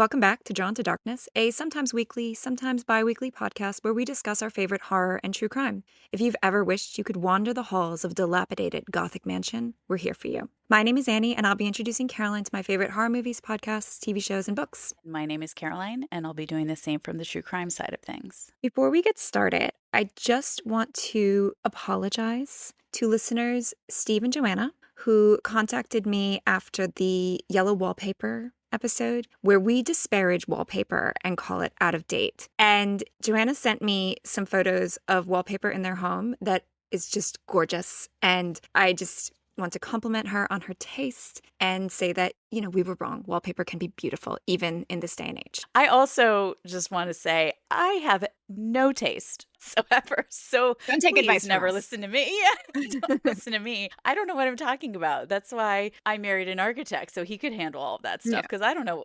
Welcome back to Drawn to Darkness, a sometimes weekly, sometimes bi-weekly podcast where we discuss our favorite horror and true crime. If you've ever wished you could wander the halls of a dilapidated Gothic mansion, we're here for you. My name is Annie, and I'll be introducing Caroline to my favorite horror movies, podcasts, TV shows, and books. My name is Caroline, and I'll be doing the same from the true crime side of things. Before we get started, I just want to apologize to listeners Steve and Joanna, who contacted me after the yellow wallpaper episode where we disparage wallpaper and call it out of date. And Joanna sent me some photos of wallpaper in their home that is just gorgeous. And I just want to compliment her on her taste and say that, we were wrong. Wallpaper can be beautiful, even in this day and age. I also just want to say I have no taste whatsoever. So don't take advice. Never listen to me. Don't listen to me. I don't know what I'm talking about. That's why I married an architect, so he could handle all of that stuff because I don't know.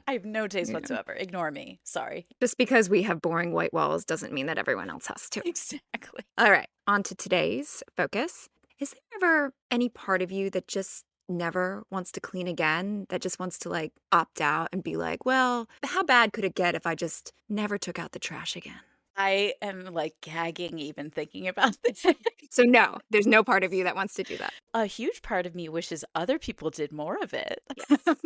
I have no taste whatsoever. Ignore me. Sorry. Just because we have boring white walls doesn't mean that everyone else has to. Exactly. All right, on to today's focus. Is there ever any part of you that just never wants to clean again, that just wants to opt out and be like, well, how bad could it get if I just never took out the trash again? I am gagging even thinking about this. So no, there's no part of you that wants to do that. A huge part of me wishes other people did more of it,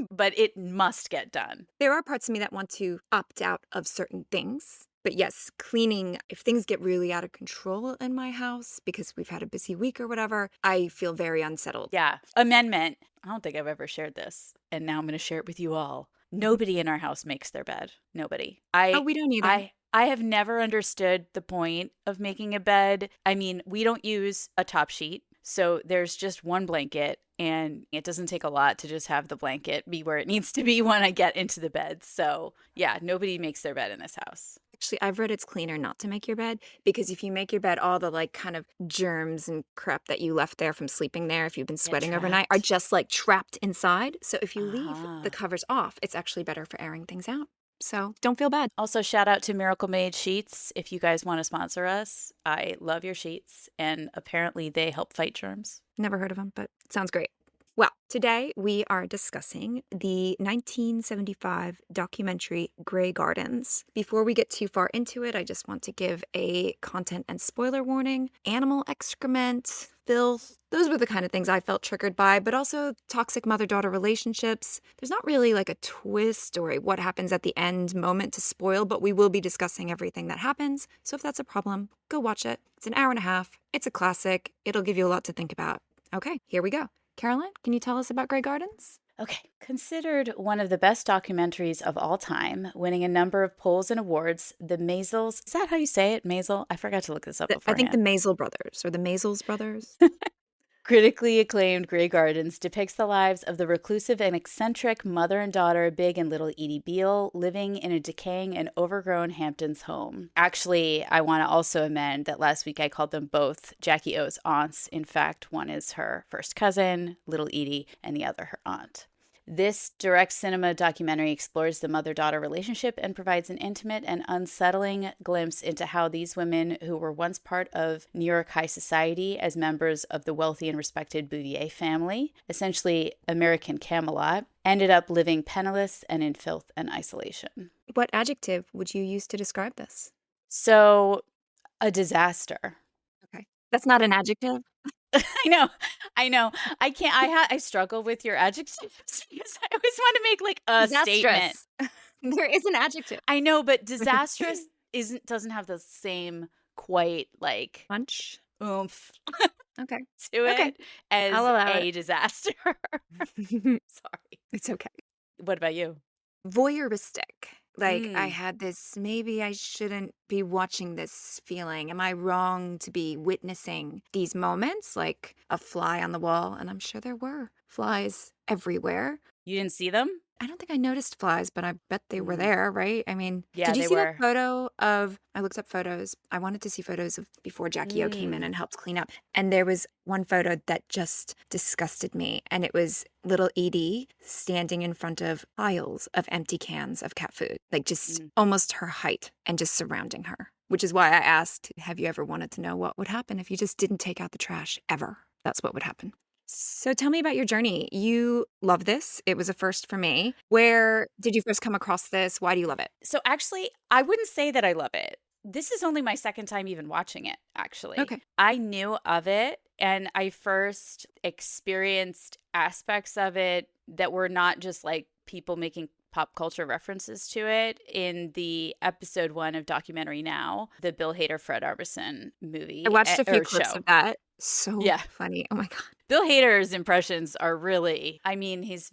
but it must get done. There are parts of me that want to opt out of certain things. But yes, cleaning, if things get really out of control in my house because we've had a busy week or whatever, I feel very unsettled. Yeah. Amendment. I don't think I've ever shared this. And now I'm going to share it with you all. Nobody in our house makes their bed. Nobody. We don't either. I have never understood the point of making a bed. I mean, we don't use a top sheet. So there's just one blanket, and it doesn't take a lot to just have the blanket be where it needs to be when I get into the bed. So yeah, nobody makes their bed in this house. Actually, I've read it's cleaner not to make your bed because if you make your bed, all the kind of germs and crap that you left there from sleeping there, if you've been sweating overnight, are just trapped inside. So if you leave the covers off, it's actually better for airing things out. So don't feel bad. Also, shout out to Miracle Made Sheets. If you guys want to sponsor us, I love your sheets. And apparently they help fight germs. Never heard of them, but it sounds great. Well, today we are discussing the 1975 documentary Grey Gardens. Before we get too far into it, I just want to give a content and spoiler warning. Animal excrement, filth, those were the kind of things I felt triggered by, but also toxic mother-daughter relationships. There's not really a twist or a what happens at the end moment to spoil, but we will be discussing everything that happens. So if that's a problem, go watch it. It's an hour and a half. It's a classic. It'll give you a lot to think about. Okay, here we go. Caroline, can you tell us about Grey Gardens? Okay. Considered one of the best documentaries of all time, winning a number of polls and awards, the Maysles, is that how you say it, Maysles? I forgot to look this up beforehand. I think the Maysles brothers, or the Maysles brothers. Critically acclaimed Grey Gardens depicts the lives of the reclusive and eccentric mother and daughter, Big and Little Edie Beale, living in a decaying and overgrown Hamptons home. Actually, I want to also amend that last week I called them both Jackie O's aunts. In fact, one is her first cousin, Little Edie, and the other her aunt. This direct cinema documentary explores the mother-daughter relationship and provides an intimate and unsettling glimpse into how these women, who were once part of New York high society as members of the wealthy and respected Bouvier family, essentially American Camelot, ended up living penniless and in filth and isolation. What adjective would you use to describe this? So, a disaster. Okay. That's not an adjective? I know. I can't. I struggle with your adjectives because I always want to make a statement. There is an adjective. I know, but disastrous doesn't have the same quite punch, oomph. Okay. To it as a disaster. Sorry, it's okay. What about you? Voyeuristic. I had this, maybe I shouldn't be watching this feeling. Am I wrong to be witnessing these moments? Like a fly on the wall. And I'm sure there were flies everywhere. You didn't see them? I don't think I noticed flies, but I bet they were there, right? I mean, yeah, did you see were. that photo of, I looked up photos. I wanted to see photos of before Jackie O came in and helped clean up. And there was one photo that just disgusted me. And it was little Edie standing in front of piles of empty cans of cat food, almost her height and just surrounding her. Which is why I asked, have you ever wanted to know what would happen if you just didn't take out the trash ever? That's what would happen. So tell me about your journey. You love this. It was a first for me. Where did you first come across this? Why do you love it? So actually, I wouldn't say that I love it. This is only my second time even watching it, actually. Okay. I knew of it and I first experienced aspects of it that were not just like people making pop culture references to it in the episode 1 of Documentary Now, the Bill Hader Fred Armisen movie I watched a few or clips show. of that. So Yeah. funny. Oh my God. Bill Hader's impressions are really, I mean, he's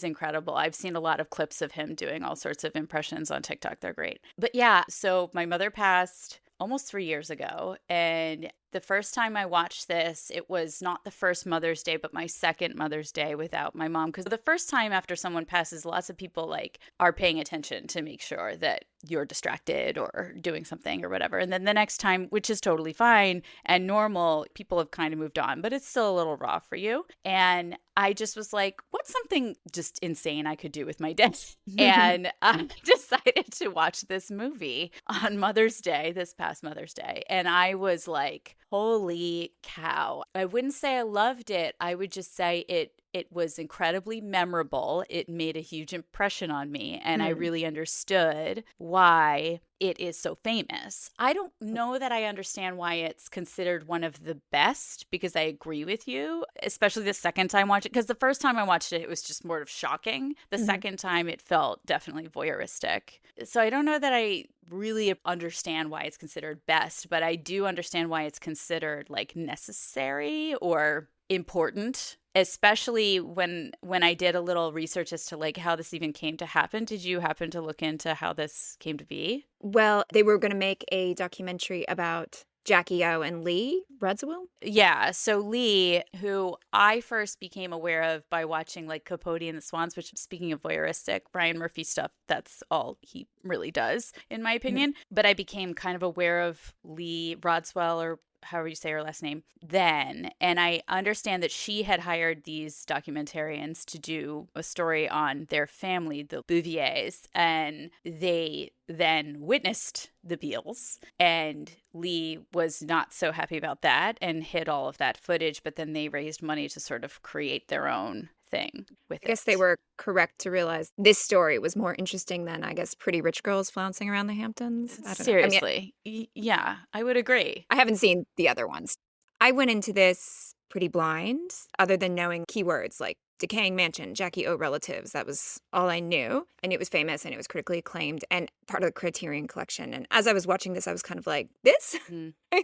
incredible. I've seen a lot of clips of him doing all sorts of impressions on TikTok. They're great. But yeah, so my mother passed almost 3 years ago, and the first time I watched this, it was not the first Mother's Day, but my second Mother's Day without my mom. Because the first time after someone passes, lots of people like are paying attention to make sure that you're distracted or doing something or whatever. And then the next time, which is totally fine and normal, people have kind of moved on, but it's still a little raw for you. And I just was like, what's something just insane I could do with my day? And I decided to watch this movie on Mother's Day, this past Mother's Day. And I was like, holy cow. I wouldn't say I loved it. I would just say it was incredibly memorable. It made a huge impression on me, and I really understood why it is so famous. I don't know that I understand why it's considered one of the best, because I agree with you, especially the second time watching, because the first time I watched it, it was just more of shocking. The second time, it felt definitely voyeuristic. So I don't know that I really understand why it's considered best, but I do understand why it's considered like necessary or important, especially when I did a little research as to like how this even came to happen. Did you happen to look into how this came to be? Well, they were going to make a documentary about Jackie O and Lee Radziwill. Yeah. So Lee, who I first became aware of by watching like Capote and the Swans, which, speaking of voyeuristic, Brian Murphy stuff, that's all he really does, in my opinion. But I became kind of aware of Lee Radziwill, or however you say her last name, then. And I understand that she had hired these documentarians to do a story on their family, the Bouviers, and they then witnessed the Beales. And Lee was not so happy about that and hid all of that footage, but then they raised money to sort of create their own thing with it. I guess they were correct to realize this story was more interesting than, I guess, pretty rich girls flouncing around the Hamptons. I don't know. Seriously. Yeah, I would agree. I haven't seen the other ones. I went into this pretty blind, other than knowing keywords like decaying mansion, Jackie O relatives. That was all I knew. And it was famous and it was critically acclaimed and part of the Criterion collection. And as I was watching this, I was kind of like, this?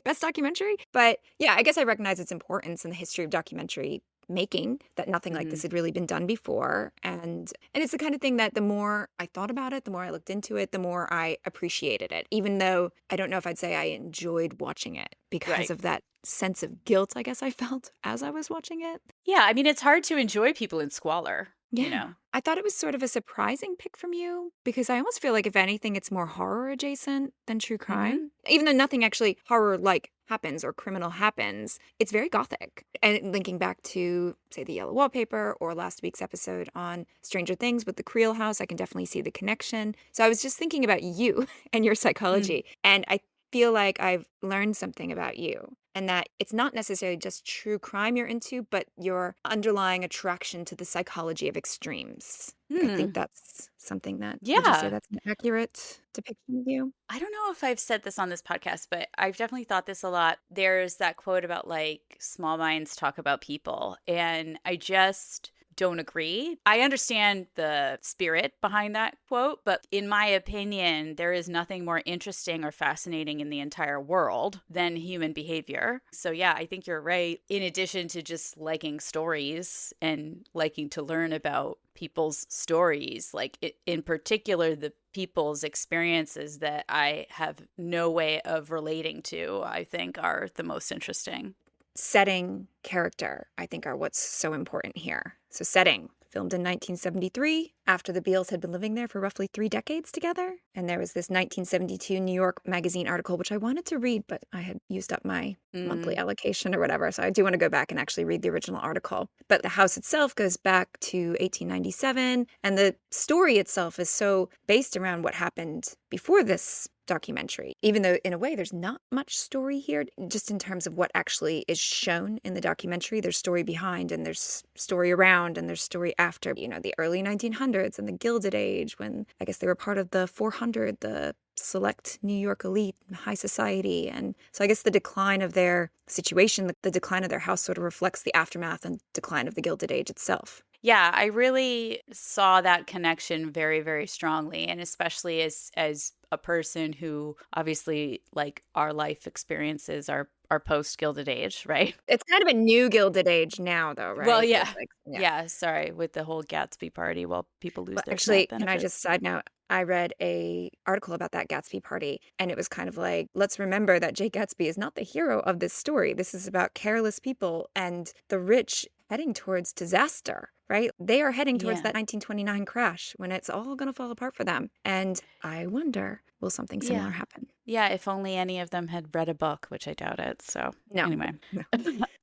Best documentary? But yeah, I guess I recognize its importance in the history of documentary making, that nothing like this had really been done before. And it's the kind of thing that the more I thought about it, the more I looked into it, the more I appreciated it, even though I don't know if I'd say I enjoyed watching it because of that sense of guilt, I guess I felt as I was watching it. Yeah, I mean, it's hard to enjoy people in squalor, you know? I thought it was sort of a surprising pick from you, because I almost feel like, if anything, it's more horror adjacent than true crime. Even though nothing actually horror-like happens or criminal happens, it's very gothic. And linking back to, say, the yellow wallpaper or last week's episode on Stranger Things with the Creel house, I can definitely see the connection. So I was just thinking about you and your psychology. And I feel like I've learned something about you, and that it's not necessarily just true crime you're into, but your underlying attraction to the psychology of extremes. I think that's something that, would you say that's an accurate depiction of you? I don't know if I've said this on this podcast, but I've definitely thought this a lot. There's that quote about like small minds talk about people, and I just don't agree. I understand the spirit behind that quote, but in my opinion, there is nothing more interesting or fascinating in the entire world than human behavior. So yeah, I think you're right. In addition to just liking stories and liking to learn about people's stories, like in particular, the people's experiences that I have no way of relating to, I think are the most interesting. Setting, character, I think, are what's so important here. So setting, filmed in 1973, after the Beales had been living there for roughly 3 decades together. And there was this 1972 New York Magazine article, which I wanted to read, but I had used up my monthly allocation or whatever. So I do want to go back and actually read the original article. But the house itself goes back to 1897. And the story itself is so based around what happened before this documentary, even though in a way there's not much story here, just in terms of what actually is shown in the documentary. There's story behind and there's story around and there's story after, the early 1900s and the Gilded Age, when I guess they were part of the 400, the select New York elite, high society. And so I guess the decline of their situation, the decline of their house sort of reflects the aftermath and decline of the Gilded Age itself. Yeah, I really saw that connection very, very strongly. And especially as a person who obviously, like, our life experiences are post Gilded Age, right? It's kind of a new Gilded Age now, though, Well, right? yeah. Yeah. Yeah, sorry, with the whole Gatsby party while people lose Well, their actually, SNAP can I benefits. just side note? I read a article about that Gatsby party, and it was kind of like, let's remember that Jay Gatsby is not the hero of this story. This is about careless people and the rich heading towards disaster, right? They are heading towards Yeah. that 1929 crash when it's all going to fall apart for them. And I wonder, will something similar Yeah. happen? Yeah, if only any of them had read a book, which I doubt it. So, No. anyway. No.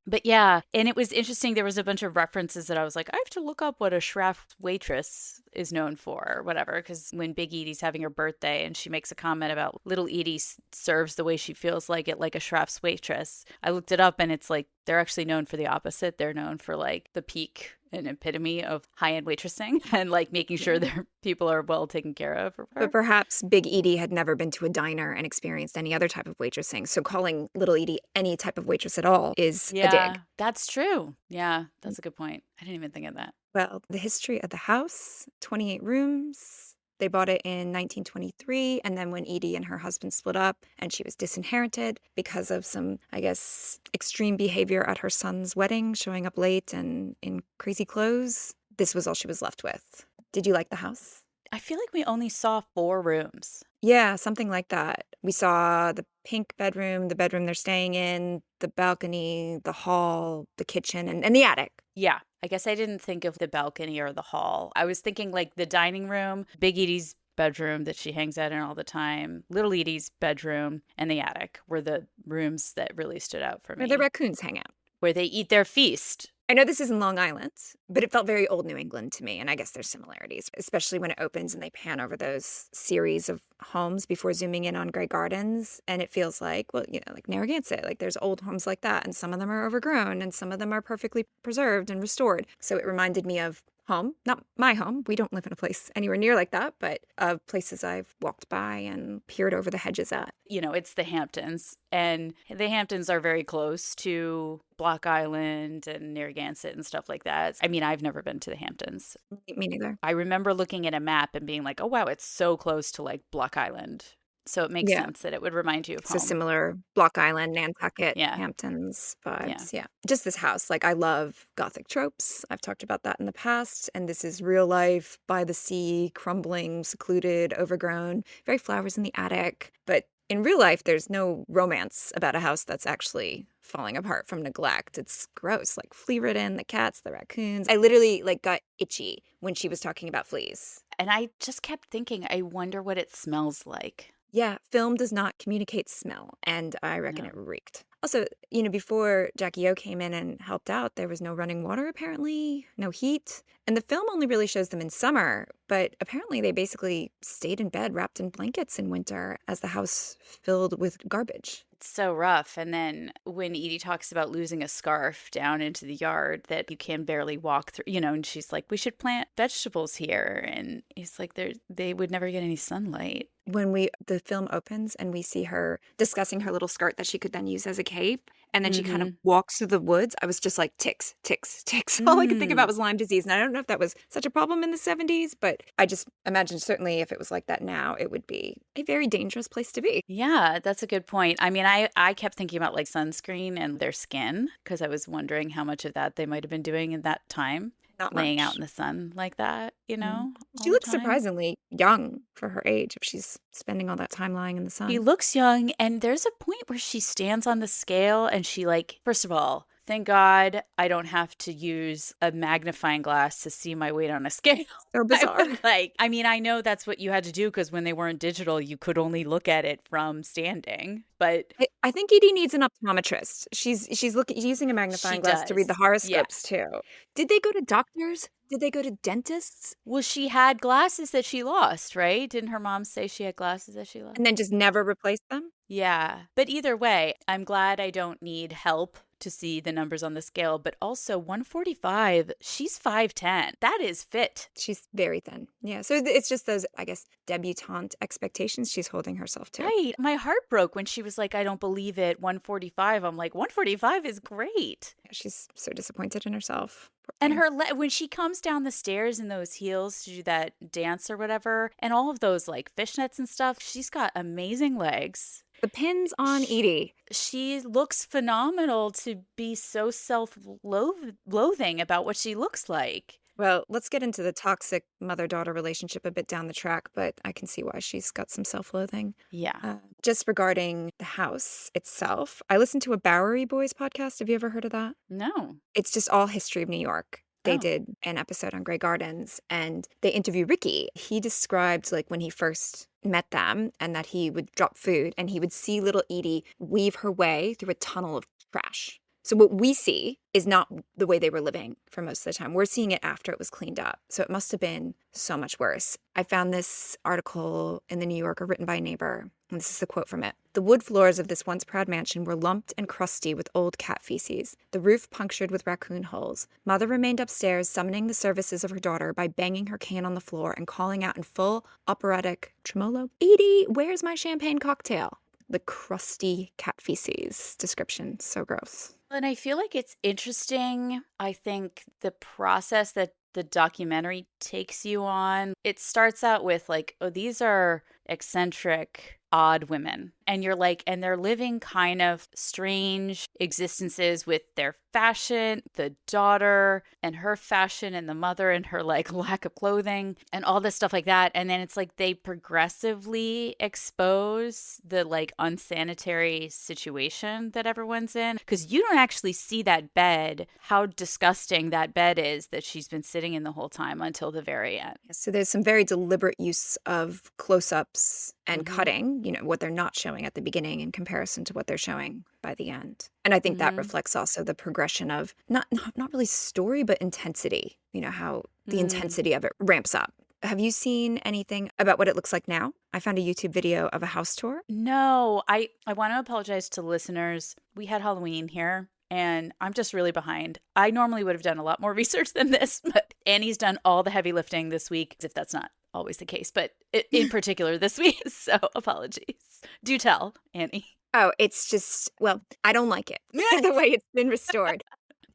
But yeah, and it was interesting. There was a bunch of references that I was like, I have to look up what a Schraff waitress is known for or whatever. Because when Big Edie's having her birthday and she makes a comment about little Edie serves the way she feels like it, like a Schraff's waitress, I looked it up and it's like they're actually known for the opposite. They're known for like the peak and epitome of high-end waitressing and like making sure their people are well taken care of or whatever. But perhaps Big Edie had never been to a diner and experienced any other type of waitressing. So calling Little Edie any type of waitress at all is a dig. That's true. Yeah, that's a good point. I didn't even think of that. Well, the history of the house, 28 rooms. They bought it in 1923. And then when Edie and her husband split up and she was disinherited because of some, I guess, extreme behavior at her son's wedding, showing up late and in crazy clothes, this was all she was left with. Did you like the house? I feel like we only saw 4 rooms. Yeah, something like that. We saw the pink bedroom, the bedroom they're staying in, the balcony, the hall, the kitchen, and the attic. Yeah, I guess I didn't think of the balcony or the hall. I was thinking like the dining room, Big Edie's bedroom that she hangs out in all the time, Little Edie's bedroom, and the attic were the rooms that really stood out for me. Where the raccoons hang out. Where they eat their feast. I know this isn't Long Island, but it felt very old New England to me, and I guess there's similarities, especially when it opens and they pan over those series of homes before zooming in on Grey Gardens, and it feels like, well, like Narragansett, like there's old homes like that, and some of them are overgrown, and some of them are perfectly preserved and restored. So it reminded me of home, not my home. We don't live in a place anywhere near like that, but of places I've walked by and peered over the hedges at. It's the Hamptons, and the Hamptons are very close to Block Island and Narragansett and stuff like that. I mean, I've never been to the Hamptons. Me neither. I remember looking at a map and being like, oh, wow, it's so close to like Block Island. So it makes sense that it would remind you of home. So similar Block Island, Nantucket, Yeah. Hamptons vibes. Yeah. Just this house. Like, I love Gothic tropes. I've talked about that in the past. And this is real life, by the sea, crumbling, secluded, overgrown, very flowers in the attic. But in real life, there's no romance about a house that's actually falling apart from neglect. It's gross, like flea-ridden, the cats, the raccoons. I literally got itchy when she was talking about fleas. And I just kept thinking, I wonder what it smells like. Yeah, film does not communicate smell, and I reckon it reeked. Also, before Jackie O came in and helped out, there was no running water, apparently, no heat. And the film only really shows them in summer, but apparently they basically stayed in bed wrapped in blankets in winter as the house filled with garbage. It's so rough. And then when Edie talks about losing a scarf down into the yard that you can barely walk through, and she's like, we should plant vegetables here. And he's like, they would never get any sunlight. When the film opens and we see her discussing her little skirt that she could then use as a cape, and then she kind of walks through the woods, I was just like, ticks, ticks, ticks. All I could think about was Lyme disease. And I don't know if that was such a problem in the 70s, but I just imagine certainly if it was like that now, it would be a very dangerous place to be. Yeah, that's a good point. I mean, I kept thinking about like sunscreen and their skin because I was wondering how much of that they might have been doing in that time. Not laying much. out in the sun like that, She all looks the time. surprisingly young for her age if she's spending all that time lying in the sun. She looks young, and there's a point where she stands on the scale and she first of all, Thank God I don't have to use a magnifying glass to see my weight on a scale. So I bizarre. would I mean, I know that's what you had to do because when they weren't digital, you could only look at it from standing, but I think Edie needs an optometrist. She's looking using a she magnifying glass to read the does. Yeah. horoscopes too. Did they go to doctors? Did they go to dentists? Well, she had glasses that she lost, right? Didn't her mom say she had glasses that she lost? And then just never replace them? Yeah. But either way, I'm glad I don't need help to see the numbers on the scale. But also, 145, she's 5'10". That is fit. She's very thin. Yeah. So it's just those, I guess, debutante expectations she's holding herself to. Right. My heart broke when she was like, I don't believe it, 145. I'm like, 145 is great. She's so disappointed in herself. Poor And thing. when she comes down the stairs in those heels to do that dance or whatever, and all of those like fishnets and stuff, she's got amazing legs. The pins on Edie. She looks phenomenal to be so self-loathing about what she looks like. Well, let's get into the toxic mother-daughter relationship a bit down the track, but I can see why she's got some self-loathing. Yeah. Just regarding the house itself, I listened to a Bowery Boys podcast. Have you ever heard of that? No. It's just all history of New York. They Oh. did an episode on Grey Gardens and they interview Ricky. He described like when he first met them and that he would drop food and he would see little Edie weave her way through a tunnel of trash. So what we see is not the way they were living for most of the time. We're seeing it after it was cleaned up. So it must have been so much worse. I found this article in the New Yorker written by a neighbor, and this is a quote from it. The wood floors of this once proud mansion were lumped and crusty with old cat feces, the roof punctured with raccoon holes. Mother remained upstairs, summoning the services of her daughter by banging her cane on the floor and calling out in full operatic tremolo, Edie, where's my champagne cocktail? The crusty cat feces description. So gross. And I feel like it's interesting. I think the process that the documentary takes you on, it starts out with like, oh, these are eccentric, odd women. And you're like, and they're living kind of strange existences with their fashion, the daughter and her fashion, and the mother and her like lack of clothing and all this stuff like that. And then it's like they progressively expose the like unsanitary situation that everyone's in. Because you don't actually see that bed, how disgusting that bed is that she's been sitting in the whole time until the very end. So there's some very deliberate use of close-ups and cutting, what they're not showing at the beginning in comparison to what they're showing by the end. And I think that reflects also the progression of not really story, but intensity, how the intensity of it ramps up. Have you seen anything about what it looks like now? I found a YouTube video of a house tour. No, I want to apologize to listeners. We had Halloween here. And I'm just really behind. I normally would have done a lot more research than this, but Annie's done all the heavy lifting this week, if that's not always the case, but in particular this week. So apologies. Do tell, Annie. Oh, it's just, well, I don't like it. The way it's been restored.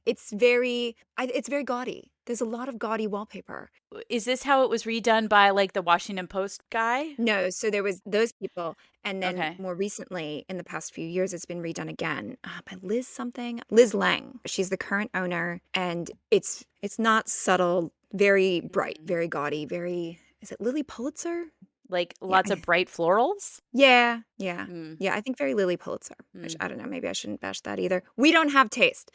It's very gaudy. There's a lot of gaudy wallpaper. Is this how it was redone by like the Washington Post guy? No, so there was those people. And then Okay. more recently, in the past few years, it's been redone again by Liz Lang. She's the current owner. And it's not subtle, very bright, very gaudy, very, is it Lily Pulitzer? Like lots of bright florals? Yeah. Mm. Yeah, I think very Lily Pulitzer, which I don't know, maybe I shouldn't bash that either. We don't have taste.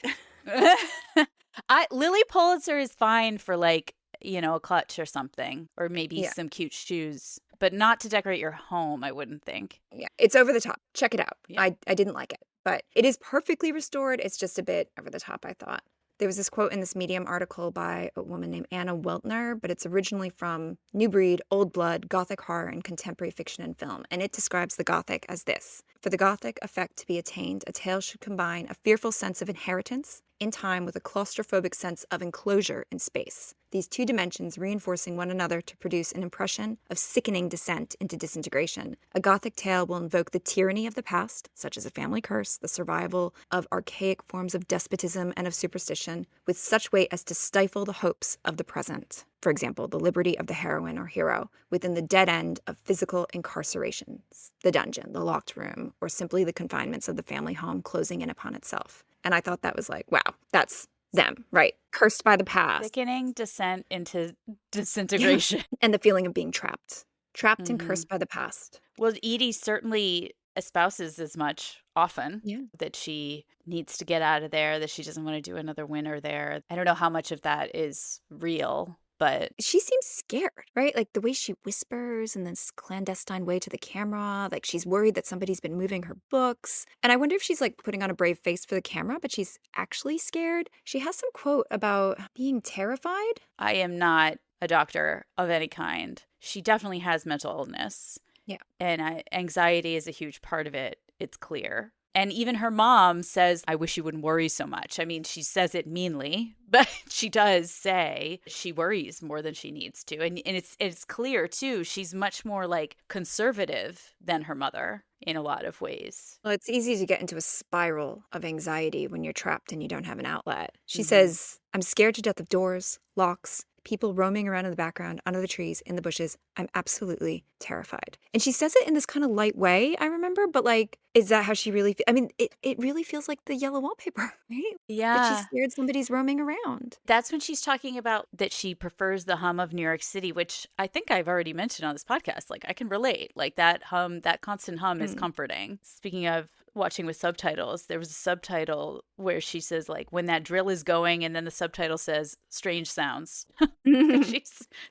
Lily Pulitzer is fine for like, a clutch or something, or maybe some cute shoes, but not to decorate your home, I wouldn't think. Yeah, it's over the top. Check it out. Yeah. I didn't like it, but it is perfectly restored. It's just a bit over the top, I thought. There was this quote in this Medium article by a woman named Anna Weltner, but it's originally from New Breed, Old Blood, Gothic Horror, and Contemporary Fiction and Film, and it describes the Gothic as this. For the Gothic effect to be attained, a tale should combine a fearful sense of inheritance in time with a claustrophobic sense of enclosure in space. These two dimensions reinforcing one another to produce an impression of sickening descent into disintegration. A Gothic tale will invoke the tyranny of the past, such as a family curse, the survival of archaic forms of despotism and of superstition, with such weight as to stifle the hopes of the present. For example, the liberty of the heroine or hero within the dead end of physical incarcerations, the dungeon, the locked room, or simply the confinements of the family home closing in upon itself. And I thought that was like, wow, that's them, right? Cursed by the past. Sickening descent into disintegration. And the feeling of being trapped and cursed by the past. Well, Edie certainly espouses as much often, Yeah. that she needs to get out of there, that she doesn't want to do another winter there. I don't know how much of that is real, but She seems scared, right? Like the way she whispers in this clandestine way to the camera, like she's worried that somebody's been moving her books. And I wonder if she's like putting on a brave face for the camera, but she's actually scared. She has some quote about being terrified. I am not a doctor of any kind. She definitely has mental illness, Yeah. and anxiety is a huge part of it. It's clear. And even her mom says, I wish you wouldn't worry so much. I mean, she says it meanly, but she does say she worries more than she needs to. And it's clear, too. She's much more like conservative than her mother in a lot of ways. Well, it's easy to get into a spiral of anxiety when you're trapped and you don't have an outlet. She Mhm. says, I'm scared to death of doors, locks, people roaming around in the background, under the trees, in the bushes. I'm absolutely terrified. And she says it in this kind of light way, I remember, but like, is that how she really I mean, it really feels like the yellow wallpaper, right? That she's Yeah. scared somebody's roaming around. That's when she's talking about that she prefers the hum of New York City, which I think I've already mentioned on this podcast. Like, I can relate. Like, that hum, that constant hum is Mm. comforting. Speaking of watching with subtitles, there was a subtitle where she says, like, when that drill is going, and then the subtitle says, strange sounds.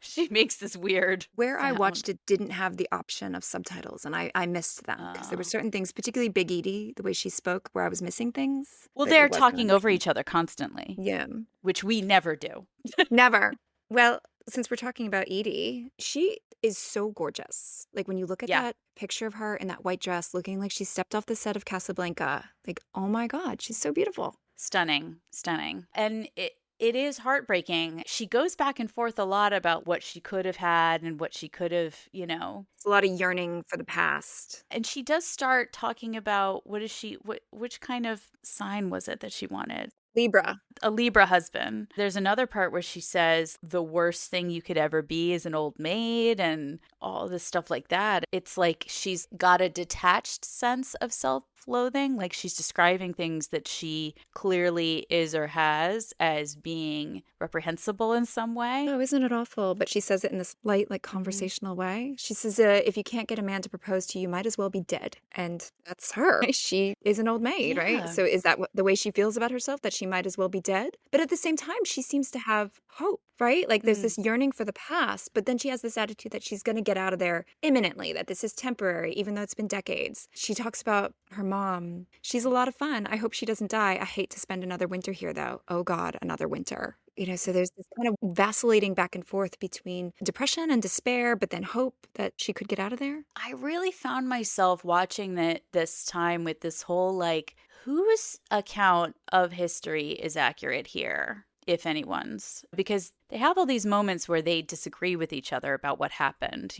She makes this weird Where I sound. watched it didn't have the option of subtitles, and I missed them because there were Oh. certain things, particularly Big Edie, the way she spoke, where I was missing things Well, that it they're wasn't talking over understanding. each other constantly, Yeah. which we never do. Never. Well, since we're talking about Edie, she is so gorgeous. Like when you look at Yeah. that picture of her in that white dress looking like she stepped off the set of Casablanca, like, oh my God, she's so beautiful. Stunning, stunning. And it is heartbreaking. She goes back and forth a lot about what she could have had and what she could have, It's a lot of yearning for the past. And she does start talking about which kind of sign was it that she wanted? Libra. A Libra husband. There's another part where she says the worst thing you could ever be is an old maid and all this stuff like that. It's like she's got a detached sense of self-loathing. Like she's describing things that she clearly is or has as being reprehensible in some way. Oh, isn't it awful? But she says it in this light, like Mhm. conversational way. She says, if you can't get a man to propose to you, you might as well be dead. And that's her. She is an old maid, right? Yeah. So is that the way she feels about herself, that she might as well be dead? But at the same time, she seems to have hope, right? Like there's Mm. this yearning for the past, but then she has this attitude that she's going to get out of there imminently, that this is temporary, even though it's been decades. She talks about her mom. She's a lot of fun. I hope she doesn't die. I hate to spend another winter here, though. Oh, God, another winter. So there's this kind of vacillating back and forth between depression and despair, but then hope that she could get out of there. I really found myself watching this time with this whole like, whose account of history is accurate here, if anyone's? Because they have all these moments where they disagree with each other about what happened,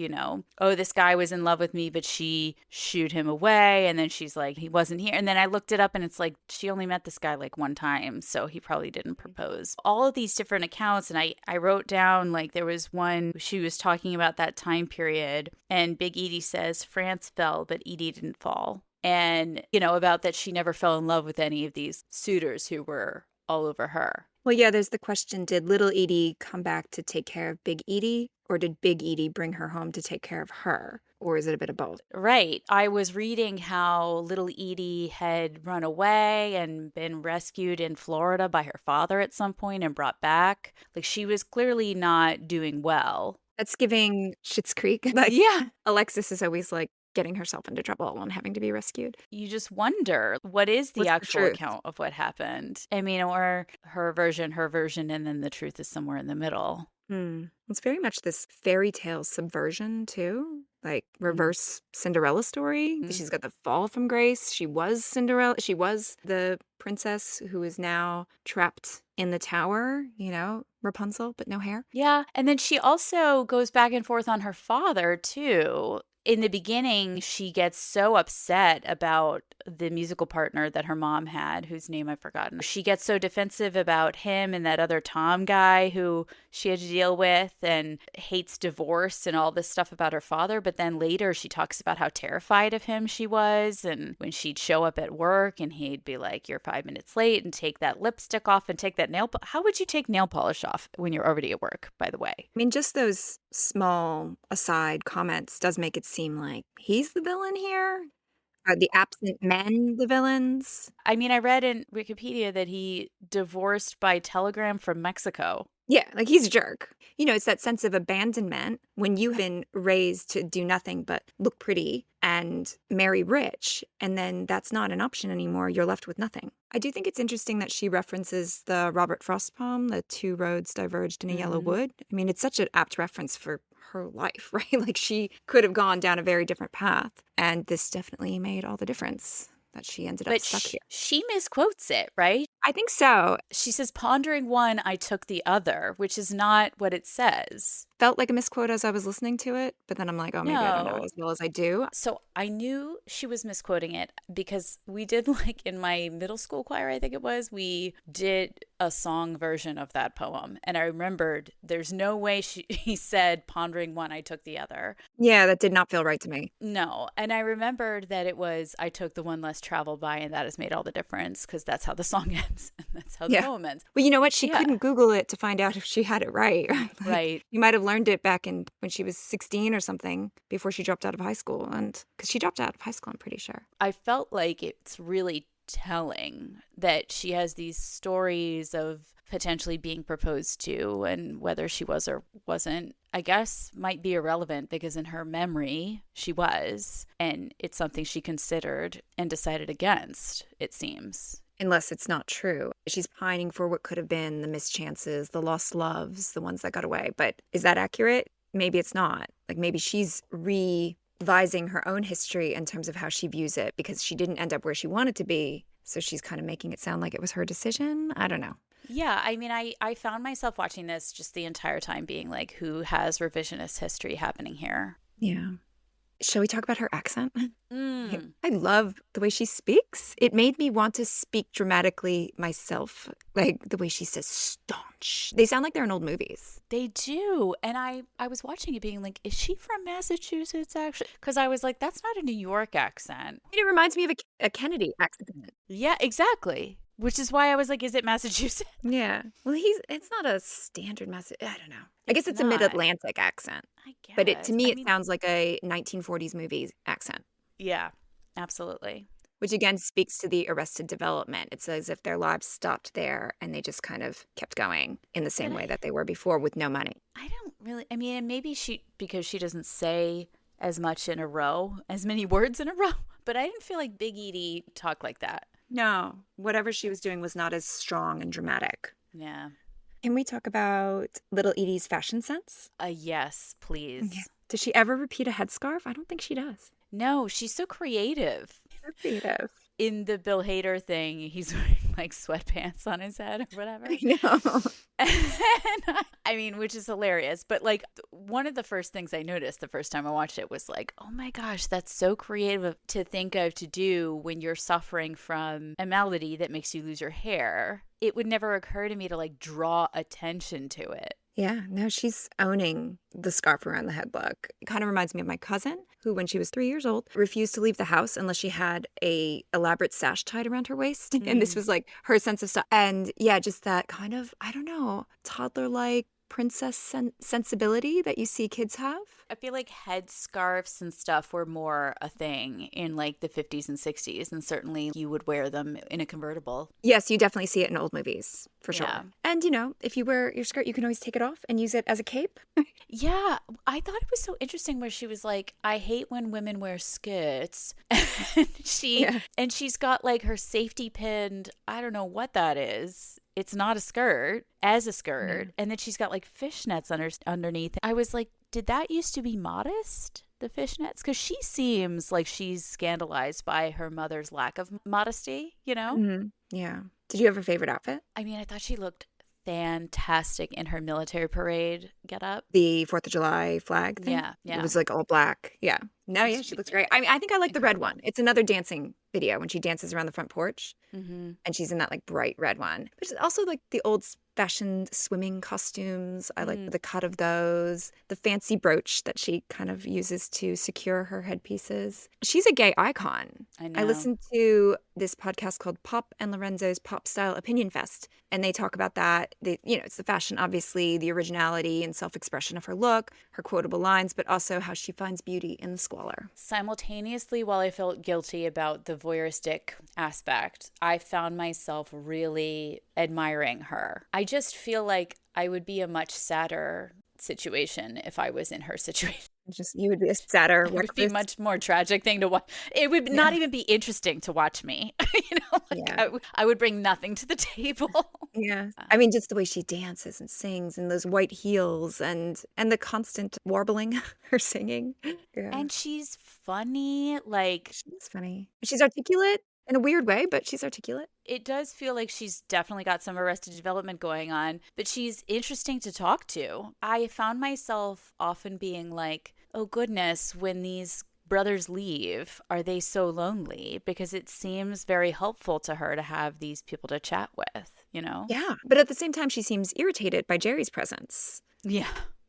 Oh, this guy was in love with me, but she shooed him away. And then she's like, he wasn't here. And then I looked it up and it's like, she only met this guy like one time. So he probably didn't propose. All of these different accounts. And I wrote down, like, there was one, she was talking about that time period. And Big Edie says, France fell, but Edie didn't fall. And, about that she never fell in love with any of these suitors who were all over her. Well, yeah, there's the question, did little Edie come back to take care of Big Edie, or did Big Edie bring her home to take care of her? Or is it a bit of both? Right. I was reading how little Edie had run away and been rescued in Florida by her father at some point and brought back. Like she was clearly not doing well. That's giving Schitt's Creek. Like, Yeah. Alexis is always like getting herself into trouble and having to be rescued. You just wonder, what is the What's the actual truth? account of what happened? I mean, or her version, and then the truth is somewhere in the middle. It's very much this fairy tale subversion, too. Like reverse Cinderella story. Mm. She's got the fall from grace. She was Cinderella. She was the princess who is now trapped in the tower, Rapunzel, but no hair. Yeah. And then she also goes back and forth on her father, too. In the beginning, she gets so upset about the musical partner that her mom had, whose name I've forgotten. She gets so defensive about him and that other Tom guy who she had to deal with and hates divorce and all this stuff about her father. But then later she talks about how terrified of him she was. And when she'd show up at work and he'd be like, you're 5 minutes late, and take that lipstick off and take that how would you take nail polish off when you're already at work, by the way? I mean, just those small aside comments does make it seem like he's the villain here. Are the absent men the villains? I mean, I read in Wikipedia that he divorced by telegram from Mexico. Yeah, like he's a jerk. You know, it's that sense of abandonment when you've been raised to do nothing but look pretty and marry rich, and then that's not an option anymore. You're left with nothing. I do think it's interesting that she references the Robert Frost poem, The Two Roads Diverged in a Yellow Wood. I mean, it's such an apt reference for her life, right? Like she could have gone down a very different path, and this definitely made all the difference that she ended up But stuck here. she misquotes it, right? I think so. She says, pondering one, I took the other, which is not what it says. Felt like a misquote as I was listening to it, but then I'm like, oh, maybe I don't know No. it as well as I do. So I knew she was misquoting it because we did, like, in my middle school choir, I think it was, we did a song version of that poem. And I remembered there's no way he said, pondering one, I took the other. Yeah, that did not feel right to me. No. And I remembered that it was, I took the one less traveled by, and that has made all the difference because that's how the song ends. And that's how the poem ends. Well, you know what? She couldn't Google it to find out if she had it right. Like, right. You might have learned it back in when she was 16 or something before she dropped out of high school. And because she dropped out of high school, I'm pretty sure. I felt like it's really telling that she has these stories of potentially being proposed to, and whether she was or wasn't, I guess, might be irrelevant because in her memory, she was. And it's something she considered and decided against, it seems. Unless it's not true. She's pining for what could have been, the mischances, the lost loves, the ones that got away. But is that accurate? Maybe it's not. Like maybe she's revising her own history in terms of how she views it because she didn't end up where she wanted to be. So she's kind of making it sound like it was her decision. I don't know. Yeah, I mean, I found myself watching this just the entire time being like, who has revisionist history happening here? Yeah. Shall we talk about her accent? I love the way she speaks. It made me want to speak dramatically myself. Like the way she says staunch. They sound like they're in old movies. They do. And I was watching it being like, is she from Massachusetts actually? Because I was like, that's not a New York accent. It reminds me of a Kennedy accent. Yeah, exactly. Which is why I was like, is it Massachusetts? Yeah. Well, it's not a standard I don't know. I guess it's a not. mid-Atlantic accent. I guess. But to me, it sounds like a 1940s movie accent. Yeah, absolutely. Which again speaks to the Arrested Development. It's as if their lives stopped there and they just kind of kept going in the same way that they were before with no money. I don't really, I mean, maybe because she doesn't say as much in a row, as many words in a row, but I didn't feel like Big Edie talked like that. No, whatever she was doing was not as strong and dramatic. Yeah. Can we talk about little Edie's fashion sense? Yes, please. Okay. Does she ever repeat a headscarf? I don't think she does. No, she's so creative. So creative. In the Bill Hader thing, he's wearing like sweatpants on his head or whatever. I know. I mean, which is hilarious. But like one of the first things I noticed the first time I watched it was like, oh my gosh, that's so creative to think of to do when you're suffering from a malady that makes you lose your hair. It would never occur to me to like draw attention to it. Yeah, no, she's owning the scarf around the head look. It kind of reminds me of my cousin, who when she was 3 years old, refused to leave the house unless she had a elaborate sash tied around her waist. And this was like her sense of style. And yeah, just that kind of, I don't know, toddler-like princess sensibility that you see kids have. I feel like headscarves and stuff were more a thing in like the 50s and 60s, and certainly you would wear them in a convertible. Yes, you definitely see it in old movies, for sure. Yeah. And, you know, if you wear your skirt, you can always take it off and use it as a cape. Yeah, I thought it was so interesting where she was like, I hate when women wear skirts. And she's got like her safety pinned, I don't know what that is. It's not a skirt, as a skirt. And then she's got like fishnets underneath. I was like, did that used to be modest, the fishnets? Because she seems like she's scandalized by her mother's lack of modesty, you know? Mm-hmm. Yeah. Did you have a favorite outfit? I mean, I thought she looked fantastic in her military parade getup. The 4th of July flag thing? Yeah. It was like all black. Yeah. No, yeah, she looks great. I mean, I think I like the red one. It's another dancing video when she dances around the front porch. And she's in that like bright red one. But it's also like the old fashioned swimming costumes. I like the cut of those. The fancy brooch that she kind of uses to secure her headpieces. She's a gay icon. I know. I listened to this podcast called Pop and Lorenzo's Pop Style Opinion Fest, and they talk about that. It's the fashion, obviously, the originality and self-expression of her look, her quotable lines, but also how she finds beauty in the squalor. Simultaneously, while I felt guilty about the voyeuristic aspect, I found myself really admiring her. I just feel like I would be a much sadder situation if I was in her situation. You would be a sadder. It would be a much more tragic thing to watch. It would not even be interesting to watch me. I would bring nothing to the table. Yeah. I mean, just the way she dances and sings and those white heels and the constant warbling her singing. Yeah. And she's funny. She's funny. She's articulate in a weird way, but she's articulate. It does feel like she's definitely got some Arrested Development going on, but she's interesting to talk to. I found myself often being like, oh goodness, when these brothers leave, are they so lonely? Because it seems very helpful to her to have these people to chat with, Yeah, but at the same time, she seems irritated by Jerry's presence. Yeah.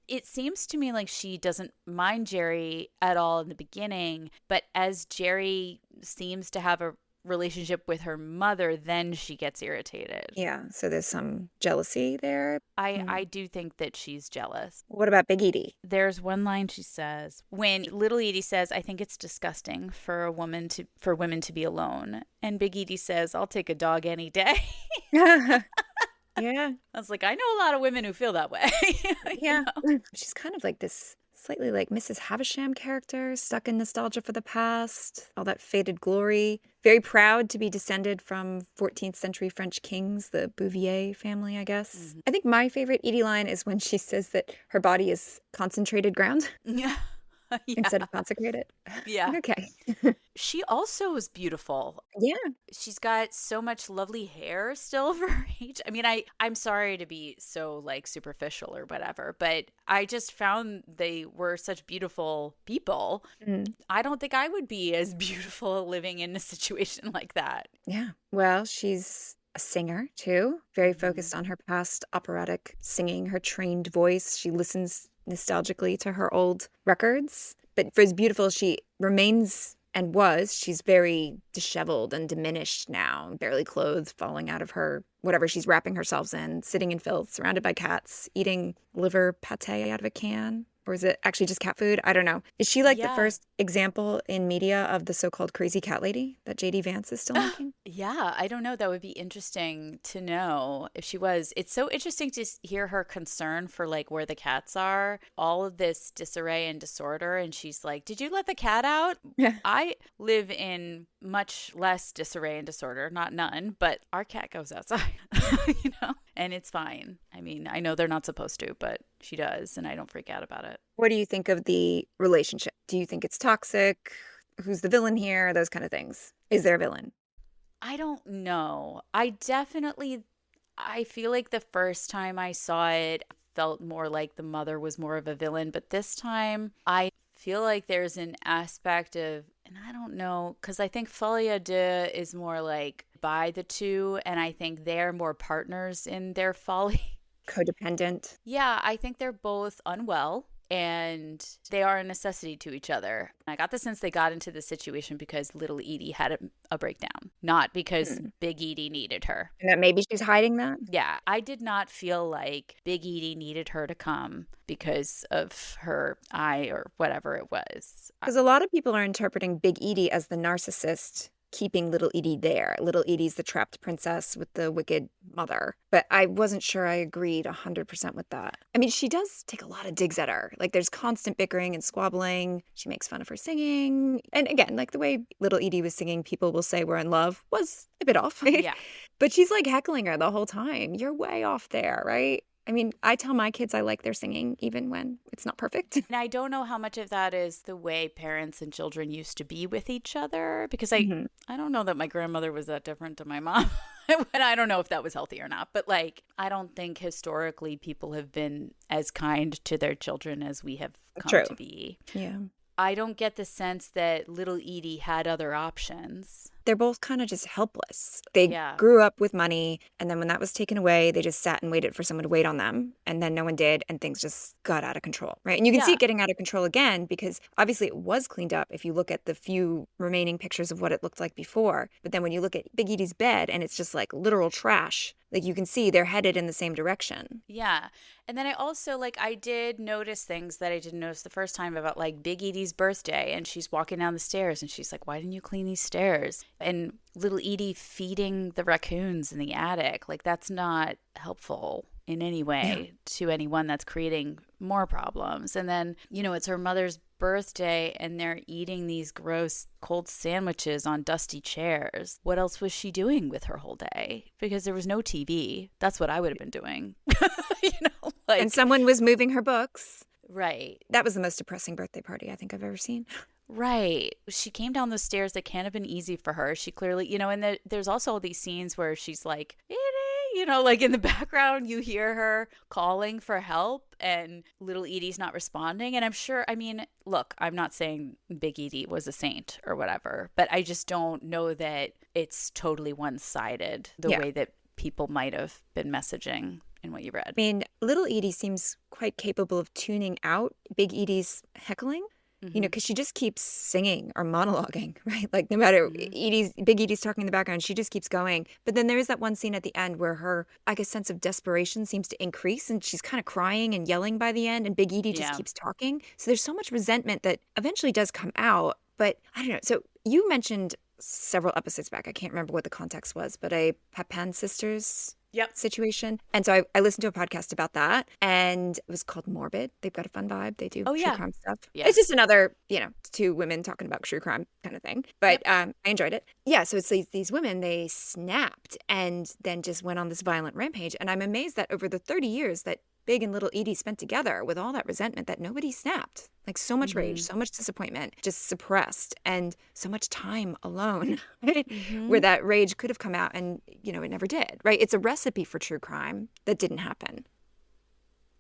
It seems to me like she doesn't mind Jerry at all in the beginning, but as Jerry seems to have a relationship with her mother, then she gets irritated. Yeah, so there's some jealousy there. I do think that she's jealous. What about Big Edie? There's one line she says when little Edie says, I think it's disgusting for women to be alone. And Big Edie says, I'll take a dog any day. Yeah. I was like, I know a lot of women who feel that way. Yeah. She's kind of like this slightly like Mrs. Havisham character, stuck in nostalgia for the past, all that faded glory. Very proud to be descended from 14th century French kings, the Bouvier family, I guess. Mm-hmm. I think my favorite Edie line is when she says that her body is concentrated ground. Yeah. Instead of consecrated. Yeah. Okay. She also is beautiful. Yeah. She's got so much lovely hair still for her age. I mean, I'm sorry to be so superficial or whatever, but I just found they were such beautiful people. Mm. I don't think I would be as beautiful living in a situation like that. Yeah. Well, she's a singer too, very focused on her past operatic singing, her trained voice. She listens nostalgically to her old records. But for as beautiful as she remains and was, she's very disheveled and diminished now, barely clothed, falling out of her whatever she's wrapping herself in, sitting in filth, surrounded by cats, eating liver pate out of a can. Or is it actually just cat food? I don't know. Is she the first example in media of the so-called crazy cat lady that J.D. Vance is still making? Yeah, I don't know. That would be interesting to know if she was. It's so interesting to hear her concern for where the cats are, all of this disarray and disorder. And she's like, did you let the cat out? Yeah. I live in much less disarray and disorder, not none, but our cat goes outside, and it's fine. I mean, I know they're not supposed to, but she does, and I don't freak out about it. What do you think of the relationship? Do you think it's toxic? Who's the villain here? Those kind of things. Is there a villain? I don't know. I feel like the first time I saw it, I felt more like the mother was more of a villain, but this time I feel like there's an aspect of, and I don't know, because I think Folie Deux is more by the two, and I think they're more partners in their folly. Codependent. Yeah, I think they're both unwell, and they are a necessity to each other. I got the sense they got into this situation because little Edie had a breakdown, not because Big Edie needed her. And that maybe she's hiding that? Yeah, I did not feel like Big Edie needed her to come because of her eye or whatever it was. Because a lot of people are interpreting Big Edie as the narcissist keeping little Edie there. Little Edie's the trapped princess with the wicked mother. But I wasn't sure I agreed 100% with that. I mean, she does take a lot of digs at her. There's constant bickering and squabbling. She makes fun of her singing. And again, the way little Edie was singing, people will say we're in love, was a bit off. Yeah. But she's heckling her the whole time. You're way off there, right? I mean, I tell my kids I like their singing even when it's not perfect. And I don't know how much of that is the way parents and children used to be with each other, because I don't know that my grandmother was that different to my mom. But I don't know if that was healthy or not. But I don't think historically people have been as kind to their children as we have come to be. Yeah. I don't get the sense that little Edie had other options. They're both kind of just helpless. They Yeah. grew up with money, and then when that was taken away, they just sat and waited for someone to wait on them, and then no one did, and things just got out of control, right? And you can see Yeah. it getting out of control again because obviously it was cleaned up if you look at the few remaining pictures of what it looked like before. But then when you look at Big Edie's bed and it's just like literal trash, like you can see they're headed in the same direction. Yeah. And then I also I did notice things that I didn't notice the first time about Big Edie's birthday, and she's walking down the stairs and she's like, why didn't you clean these stairs? And little Edie feeding the raccoons in the attic. That's not helpful in any way to anyone. That's creating more problems. And then, it's her mother's birthday and they're eating these gross cold sandwiches on dusty chairs. What else was she doing with her whole day? Because there was no TV. That's what I would have been doing. And someone was moving her books. Right. That was the most depressing birthday party I think I've ever seen. Right. She came down those stairs that can't have been easy for her. She clearly, and there's also all these scenes where she's like, Edie, in the background, you hear her calling for help and little Edie's not responding. And I'm sure, look, I'm not saying Big Edie was a saint or whatever, but I just don't know that it's totally one-sided the way that people might have been messaging in what you read. Little Edie seems quite capable of tuning out Big Edie's heckling. Because she just keeps singing or monologuing, right? No matter Big Edie's talking in the background, she just keeps going. But then there is that one scene at the end where her, sense of desperation seems to increase and she's kind of crying and yelling by the end and Big Edie just keeps talking. So there's so much resentment that eventually does come out. But I don't know. So you mentioned several episodes back, I can't remember what the context was, but a Papin sisters situation. And so I listened to a podcast about that and it was called Morbid. They've got a fun vibe. They do true crime stuff. Yeah. It's just another, two women talking about true crime kind of thing. But I enjoyed it. Yeah. So it's these women, they snapped and then just went on this violent rampage. And I'm amazed that over the 30 years that Big and Little Edie spent together with all that resentment that nobody snapped. So much rage, so much disappointment, just suppressed, and so much time alone, right? Where that rage could have come out and, it never did, right? It's a recipe for true crime that didn't happen.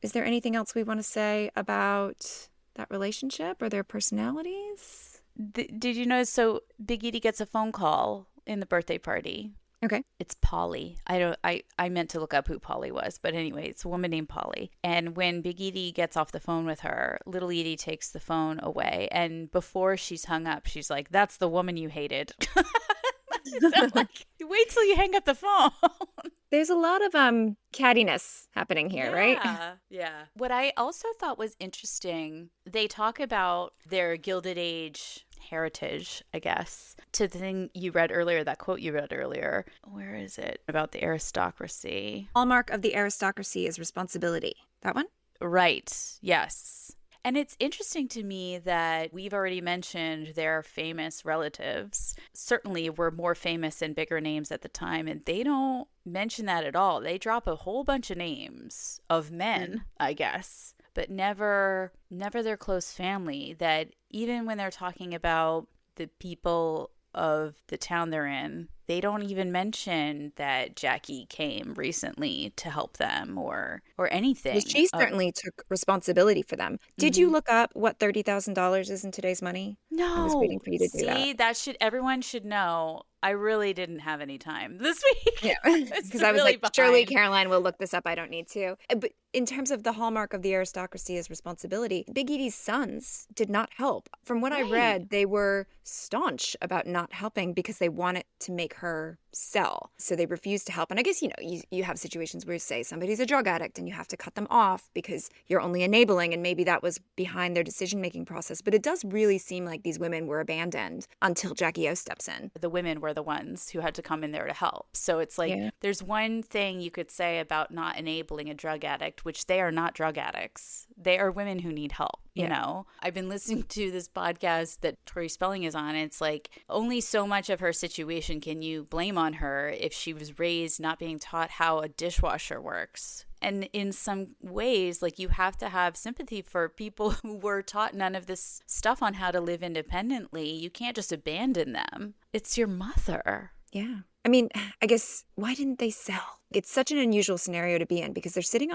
Is there anything else we want to say about that relationship or their personalities? Did you notice, so Big Edie gets a phone call in the birthday party. Okay. It's Polly. I meant to look up who Polly was, but anyway, it's a woman named Polly. And when Big Edie gets off the phone with her, little Edie takes the phone away. And before she's hung up, she's like, that's the woman you hated. Wait till you hang up the phone. There's a lot of cattiness happening here, right? Yeah. What I also thought was interesting, they talk about their Gilded Age heritage, I guess, to the thing you read earlier, that quote you read earlier. Where is it? About the aristocracy. Hallmark of the aristocracy is responsibility. That one? Right. Yes. And it's interesting to me that we've already mentioned their famous relatives. Certainly were more famous and bigger names at the time, and they don't mention that at all. They drop a whole bunch of names of men, I guess, but never their close family, that even when they're talking about the people of the town they're in, they don't even mention that Jackie came recently to help them or anything. Well, she certainly took responsibility for them. Did you look up what $30,000 is in today's money? No. I was waiting for you to do that. See, everyone should know. I really didn't have any time this week. Yeah, because I was really like, behind. surely Caroline will look this up. I don't need to. But in terms of the hallmark of the aristocracy is responsibility, Big Edie's sons did not help. From what I read, they were staunch about not helping because they wanted to make her sell. So they refused to help. And I guess, you have situations where you say somebody's a drug addict and you have to cut them off because you're only enabling. And maybe that was behind their decision-making process. But it does really seem like these women were abandoned until Jackie O steps in. The women were the ones who had to come in there to help. So it's there's one thing you could say about not enabling a drug addict, which they are not drug addicts. They are women who need help. You know, I've been listening to this podcast that Tori Spelling is on. And it's only so much of her situation can you blame on her if she was raised not being taught how a dishwasher works. And in some ways, you have to have sympathy for people who were taught none of this stuff on how to live independently. You can't just abandon them. It's your mother. Yeah. I mean, I guess, why didn't they sell? It's such an unusual scenario to be in because they're sitting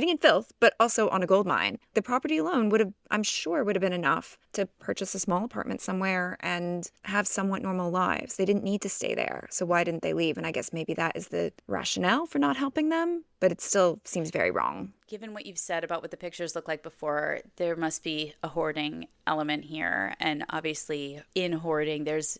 in filth, but also on a gold mine. The property alone would have, I'm sure, would have been enough to purchase a small apartment somewhere and have somewhat normal lives. They didn't need to stay there. So why didn't they leave? And I guess maybe that is the rationale for not helping them, but it still seems very wrong. Given what you've said about what the pictures look like before, there must be a hoarding element here. And obviously in hoarding, there's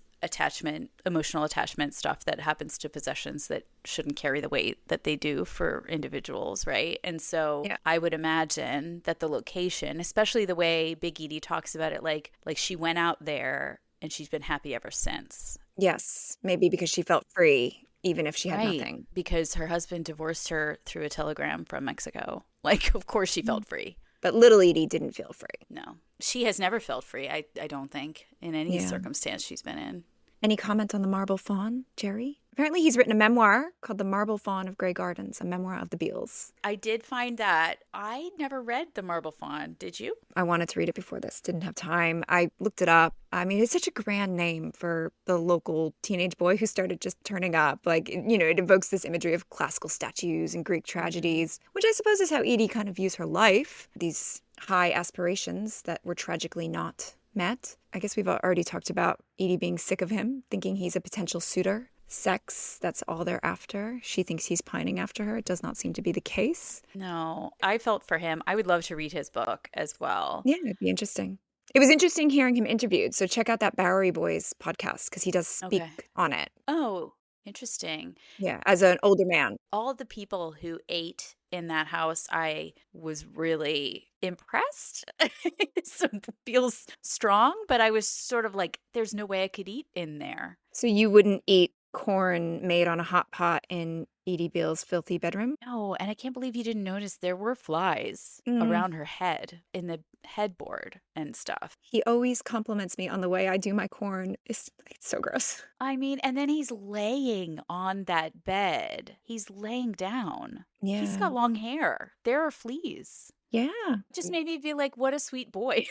emotional attachment stuff that happens to possessions that shouldn't carry the weight that they do for individuals, right? And so Yeah. I would imagine that the location, especially the way Big Edie talks about it, like she went out there and she's been happy ever since. Yes, maybe because she felt free, even if she had Right, nothing. because her husband divorced her through a telegram from Mexico. Like, of course she felt free. But little Edie didn't feel free. No, she has never felt free, I don't think, in any Yeah. circumstance she's been in. Any comment on the Marble Fawn, Jerry? Apparently he's written a memoir called The Marble Fawn of Grey Gardens, a memoir of the Beales. I did find that. I never read The Marble Fawn. Did you? I wanted to read it before this, didn't have time. I looked it up. I mean, it's such a grand name for the local teenage boy who started just turning up. Like, it evokes this imagery of classical statues and Greek tragedies, which I suppose is how Edie kind of views her life. These high aspirations that were tragically not met. I guess we've already talked about Edie being sick of him, thinking he's a potential suitor. Sex, that's all they're after. She thinks he's pining after her. It does not seem to be the case. No, I felt for him. I would love to read his book as well. Yeah, it'd be interesting. It was interesting hearing him interviewed. So check out that Bowery Boys podcast because he does speak Okay. on it. Oh, interesting. Yeah, as an older man. All of the people who ate in that house, I was really impressed. So feels strong, but I was sort of like, there's no way I could eat in there. So you wouldn't eat corn made on a hot pot in Edie Beale's filthy bedroom? No, and I can't believe you didn't notice there were flies around her head in the headboard and stuff. He always compliments me on the way I do my corn. It's so gross. I mean, and then he's laying on that bed. He's laying down. Yeah. He's got long hair. There are fleas. Yeah. Just made me feel like, what a sweet boy.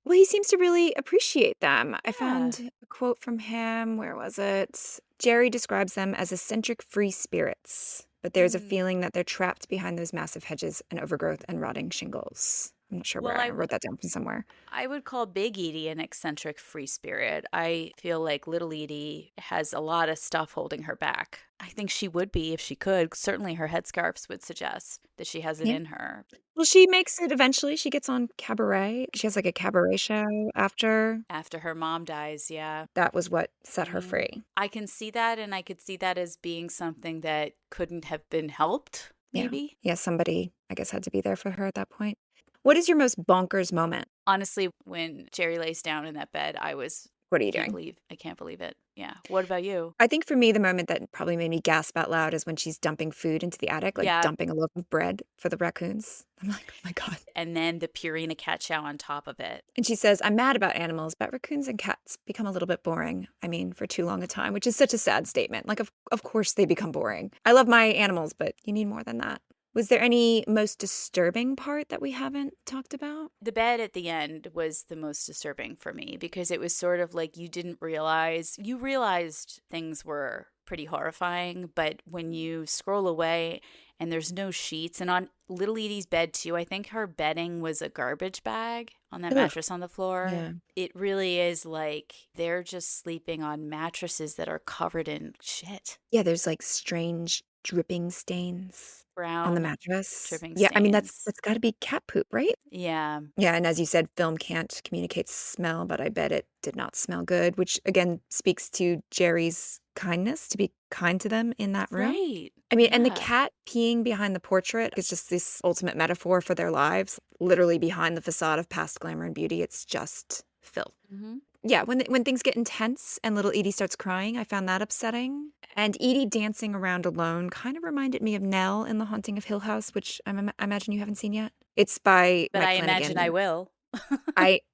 Well, he seems to really appreciate them. I Yeah. found a quote from him. Where was it? Jerry describes them as eccentric free spirits, but there's a feeling that they're trapped behind those massive hedges and overgrowth and rotting shingles. I'm not sure Well, where I wrote that down from somewhere. I would call Big Edie an eccentric free spirit. I feel like Little Edie has a lot of stuff holding her back. I think she would be if she could. Certainly her headscarves would suggest that she has it Yeah. in her. Well, she makes it eventually. She gets on cabaret. She has like a cabaret show after. After her mom dies, yeah. That was what set her free. I can see that, and I could see that as being something that couldn't have been helped, maybe. Yeah, somebody, I guess, had to be there for her at that point. What is your most bonkers moment? Honestly, when Jerry lays down in that bed, I was, What are you doing? I can't believe it. Yeah. What about you? I think for me, the moment that probably made me gasp out loud is when she's dumping food into the attic, like Yeah. dumping a loaf of bread for the raccoons. I'm like, oh my God. And then the Purina cat chow on top of it. And she says, I'm mad about animals, but raccoons and cats become a little bit boring. I mean, for too long a time, which is such a sad statement. Like, of course they become boring. I love my animals, but you need more than that. Was there any most disturbing part that we haven't talked about? The bed at the end was the most disturbing for me because it was sort of like you realized things were pretty horrifying, but when you scroll away and there's no sheets, and on Little Edie's bed too, I think her bedding was a garbage bag on that mattress on the floor. Yeah. It really is like they're just sleeping on mattresses that are covered in shit. Yeah, there's like strange dripping stains Brown on the mattress. dripping Yeah, I mean, that's stains. got to be cat poop, right? Yeah. Yeah, and as you said, film can't communicate smell, but I bet it did not smell good, which again speaks to Jerry's kindness to be kind to them in that room. Right. I mean, and the Yeah. cat peeing behind the portrait is just this ultimate metaphor for their lives. Literally behind the facade of past glamour and beauty, it's just filth. Mhm. Yeah, when things get intense and little Edie starts crying, I found that upsetting. And Edie dancing around alone kind of reminded me of Nell in The Haunting of Hill House, which I imagine you haven't seen yet. It's by But Mike I imagine Flanagan. I will.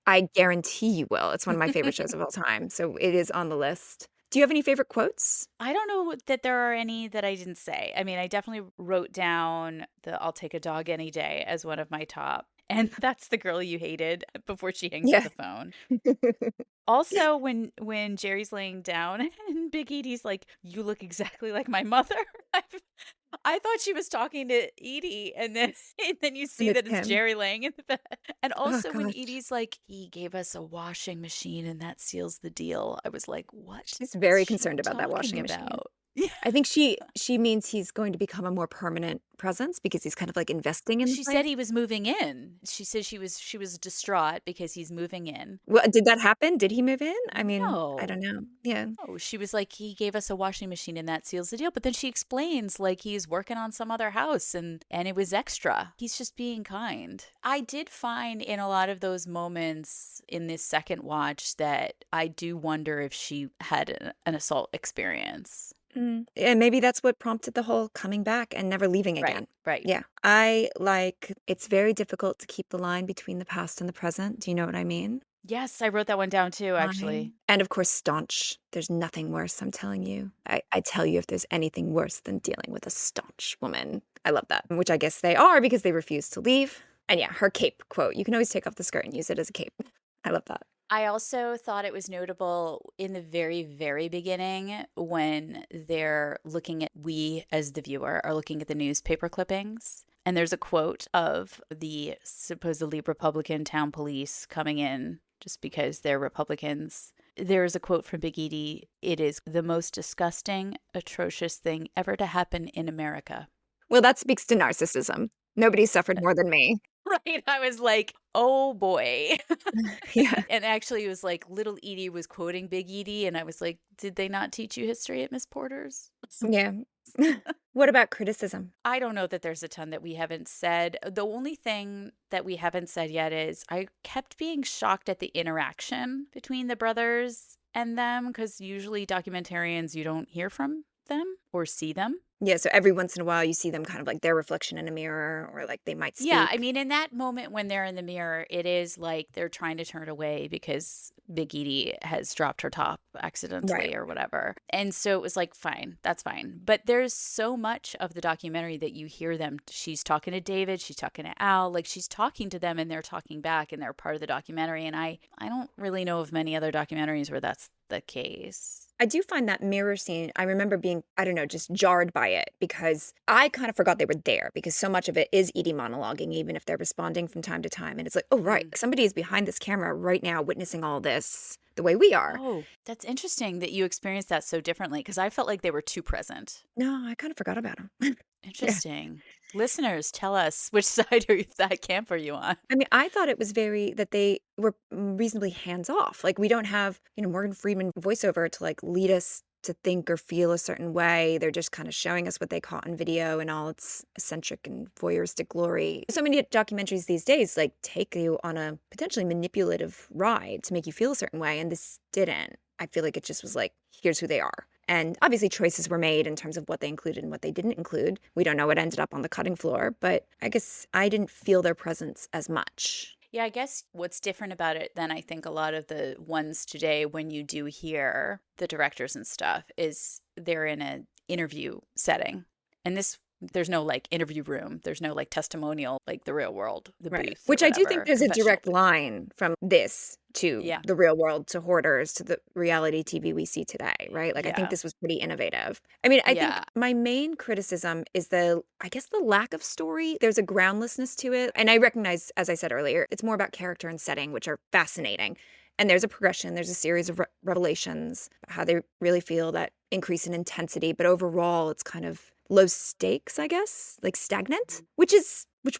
I guarantee you will. It's one of my favorite shows of all time, so it is on the list. Do you have any favorite quotes? I don't know that there are any that I didn't say. I mean, I definitely wrote down the I'll take a dog any day as one of my top. And that's the girl you hated before she hangs up Yeah. the phone. Also, when Jerry's laying down and Big Edie's like, you look exactly like my mother. I thought she was talking to Edie, and then and then you And see it's that it's him. Jerry laying in the bed. And Oh also when gosh. Edie's like, he gave us a washing machine and that seals the deal. I was like, what She's is very she concerned about that talking washing machine. about? Yeah. I think she means he's going to become a more permanent presence because he's kind of like investing Well, in the she said place. he was moving in. She said she was distraught because he's moving in. Well, did that happen? Did he move in? I mean, I don't No. know. Yeah. Oh, she was like, he gave us a washing machine and that seals the deal. But then she explains like he's working on some other house and it was extra. He's just being kind. I did find in a lot of those moments in this second watch that I do wonder if she had an assault experience. And maybe that's what prompted the whole coming back and never leaving Right, again. right. Yeah. I like it's very difficult to keep the line between the past and the present. Do you know what I mean? Yes, I wrote that one down too, I actually. and of course staunch. There's nothing worse, I'm telling you. I tell you if there's anything worse than dealing with a staunch woman. I love that. Which I guess they are because they refuse to leave. And yeah, her cape quote. You can always take off the skirt and use it as a cape. I love that. I also thought it was notable in the very, very beginning when they're looking at, we as the viewer are looking at the newspaper clippings. And there's a quote of the supposedly Republican town police coming in just because they're Republicans. There's a quote from Big Edie. It is the most disgusting, atrocious thing ever to happen in America. Well, that speaks to narcissism. Nobody suffered more than me. Right. I was like, oh boy. Yeah. And actually, it was like little Edie was quoting Big Edie. And I was like, did they not teach you history at Miss Porter's? Yeah. What about criticism? I don't know that there's a ton that we haven't said. The only thing that we haven't said yet is I kept being shocked at the interaction between the brothers and them because usually documentarians, you don't hear from them or see them. Yeah, so every once in a while you see them kind of like their reflection in a mirror or like they might Yeah, I speak. mean, in that moment when they're in the mirror, it is like they're trying to turn away because Big Edie has dropped her top Right. accidentally or whatever. And so it was like, fine, that's fine. But there's so much of the documentary that you hear them. She's talking to David, she's talking to Al, like she's talking to them and they're talking back and they're part of the documentary. And I don't really know of many other documentaries where that's the case. I do find that mirror scene, I remember being, I don't know, just jarred by it because I kind of forgot they were there because so much of it is Edie monologuing, even if they're responding from time to time. And it's like, oh, right, Mm. somebody is behind this camera right now witnessing all this the way we are. Oh, that's interesting that you experienced that so differently because I felt like they were too present. No, I kind of forgot about them. Yeah. Interesting. Listeners, tell us which side of that camp are you on? I mean, I thought it was very that they were reasonably hands off. Like we don't have, Morgan Freeman voiceover to like lead us to think or feel a certain way. They're just kind of showing us what they caught on video and all its eccentric and voyeuristic glory. So many documentaries these days like take you on a potentially manipulative ride to make you feel a certain way, and this didn't. I feel like it just was like, here's who they are. And obviously choices were made in terms of what they included and what they didn't include. We don't know what ended up on the cutting floor, but I guess I didn't feel their presence as much. Yeah, I guess what's different about it than I think a lot of the ones today when you do hear the directors and stuff is they're in an interview setting. And this there's no like interview room. There's no like testimonial like the real world, the Right. booth or Which I do think whatever, there's a confessional direct booth. line from this to Yeah. the real world, to Hoarders, to the reality TV we see today, right? Like, I think Yeah. this was pretty innovative. I mean, I think Yeah. my main criticism is I guess, the lack of story. There's a groundlessness to it. And I recognize, as I said earlier, it's more about character and setting, which are fascinating. And there's a progression, there's a series of revelations, about how they really feel that increase in intensity. But overall, it's kind of low stakes, I guess, like stagnant, which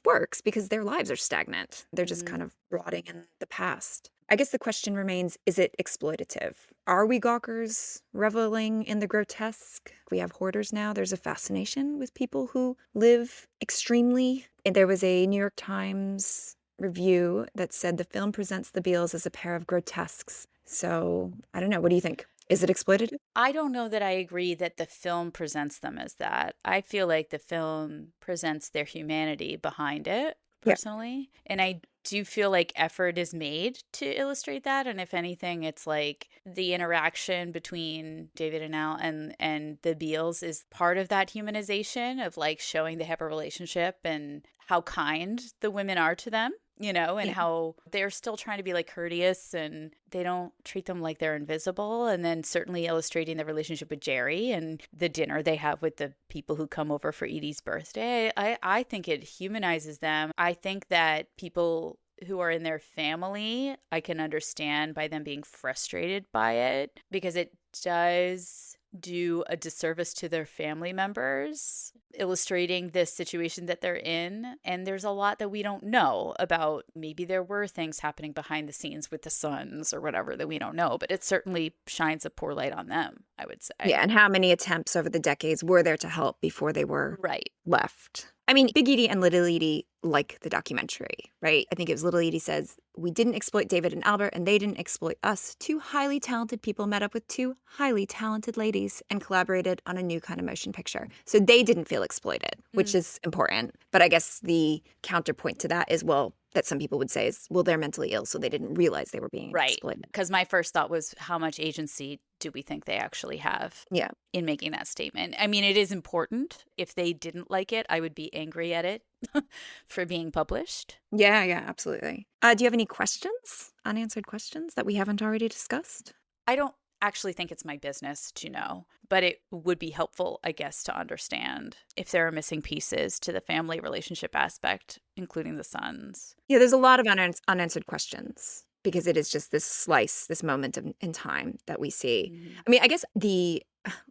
works because their lives are stagnant. They're just Mhm. kind of rotting in the past. I guess the question remains, is it exploitative? Are we gawkers reveling in the grotesque? We have Hoarders now. There's a fascination with people who live extremely. And there was a New York Times review that said the film presents the Beales as a pair of grotesques. So I don't know. What do you think? Is it exploitative? I don't know that I agree that the film presents them as that. I feel like the film presents their humanity behind it, Yeah. personally. And I do feel like effort is made to illustrate that. And if anything, it's like the interaction between David and Al and the Beales is part of that humanization of like showing they have a relationship and how kind the women are to them. and Yeah. how they're still trying to be like courteous and they don't treat them like they're invisible. And then certainly illustrating the relationship with Jerry and the dinner they have with the people who come over for Edie's birthday. I think it humanizes them. I think that people who are in their family, I can understand by them being frustrated by it because it does do a disservice to their family members, illustrating this situation that they're in. And there's a lot that we don't know about. Maybe there were things happening behind the scenes with the sons or whatever that we don't know, but it certainly shines a poor light on them, I would say. Yeah, and how many attempts over the decades were there to help before they were Right. left? I mean, Big Edie and Little Edie like the documentary, right? I think it was Little Edie says, we didn't exploit David and Albert, and they didn't exploit us. Two highly talented people met up with two highly talented ladies and collaborated on a new kind of motion picture. So they didn't feel exploited, which is important. But I guess the counterpoint to that is, well, that some people would say is, well, they're mentally ill, so they didn't realize they were being exploited. Because my first thought was, how much agency do we think they actually have in making that statement? I mean, it is important. If they didn't like it, I would be angry at it for being published. Yeah, absolutely. Do you have any questions, unanswered questions that we haven't already discussed? I don't actually think it's my business to know, but it would be helpful, I guess, to understand if there are missing pieces to the family relationship aspect, including the sons. Yeah, there's a lot of unanswered questions because it is just this slice, this moment in time that we see. I mean, I guess the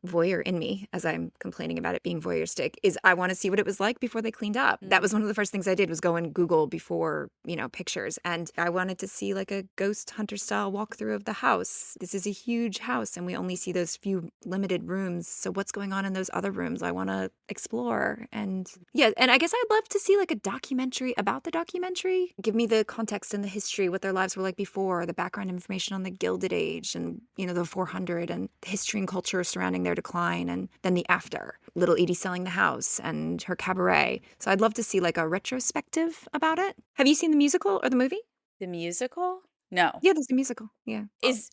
voyeur in me, as I'm complaining about it being voyeuristic, is I want to see what it was like before they cleaned up. That was one of the first things I did was go and Google before, pictures. And I wanted to see like a ghost hunter style walkthrough of the house. This is a huge house and we only see those few limited rooms. So what's going on in those other rooms? I want to explore. And yeah, and I guess I'd love to see like a documentary about the documentary. Give me the context and the history, what their lives were like before, the background information on the Gilded Age and, the 400 and the history and culture surrounding their decline, and then the after. Little Edie selling the house and her cabaret. So I'd love to see like a retrospective about it. Have you seen the musical or the movie? The musical? No. Yeah, there's a musical. Yeah. Is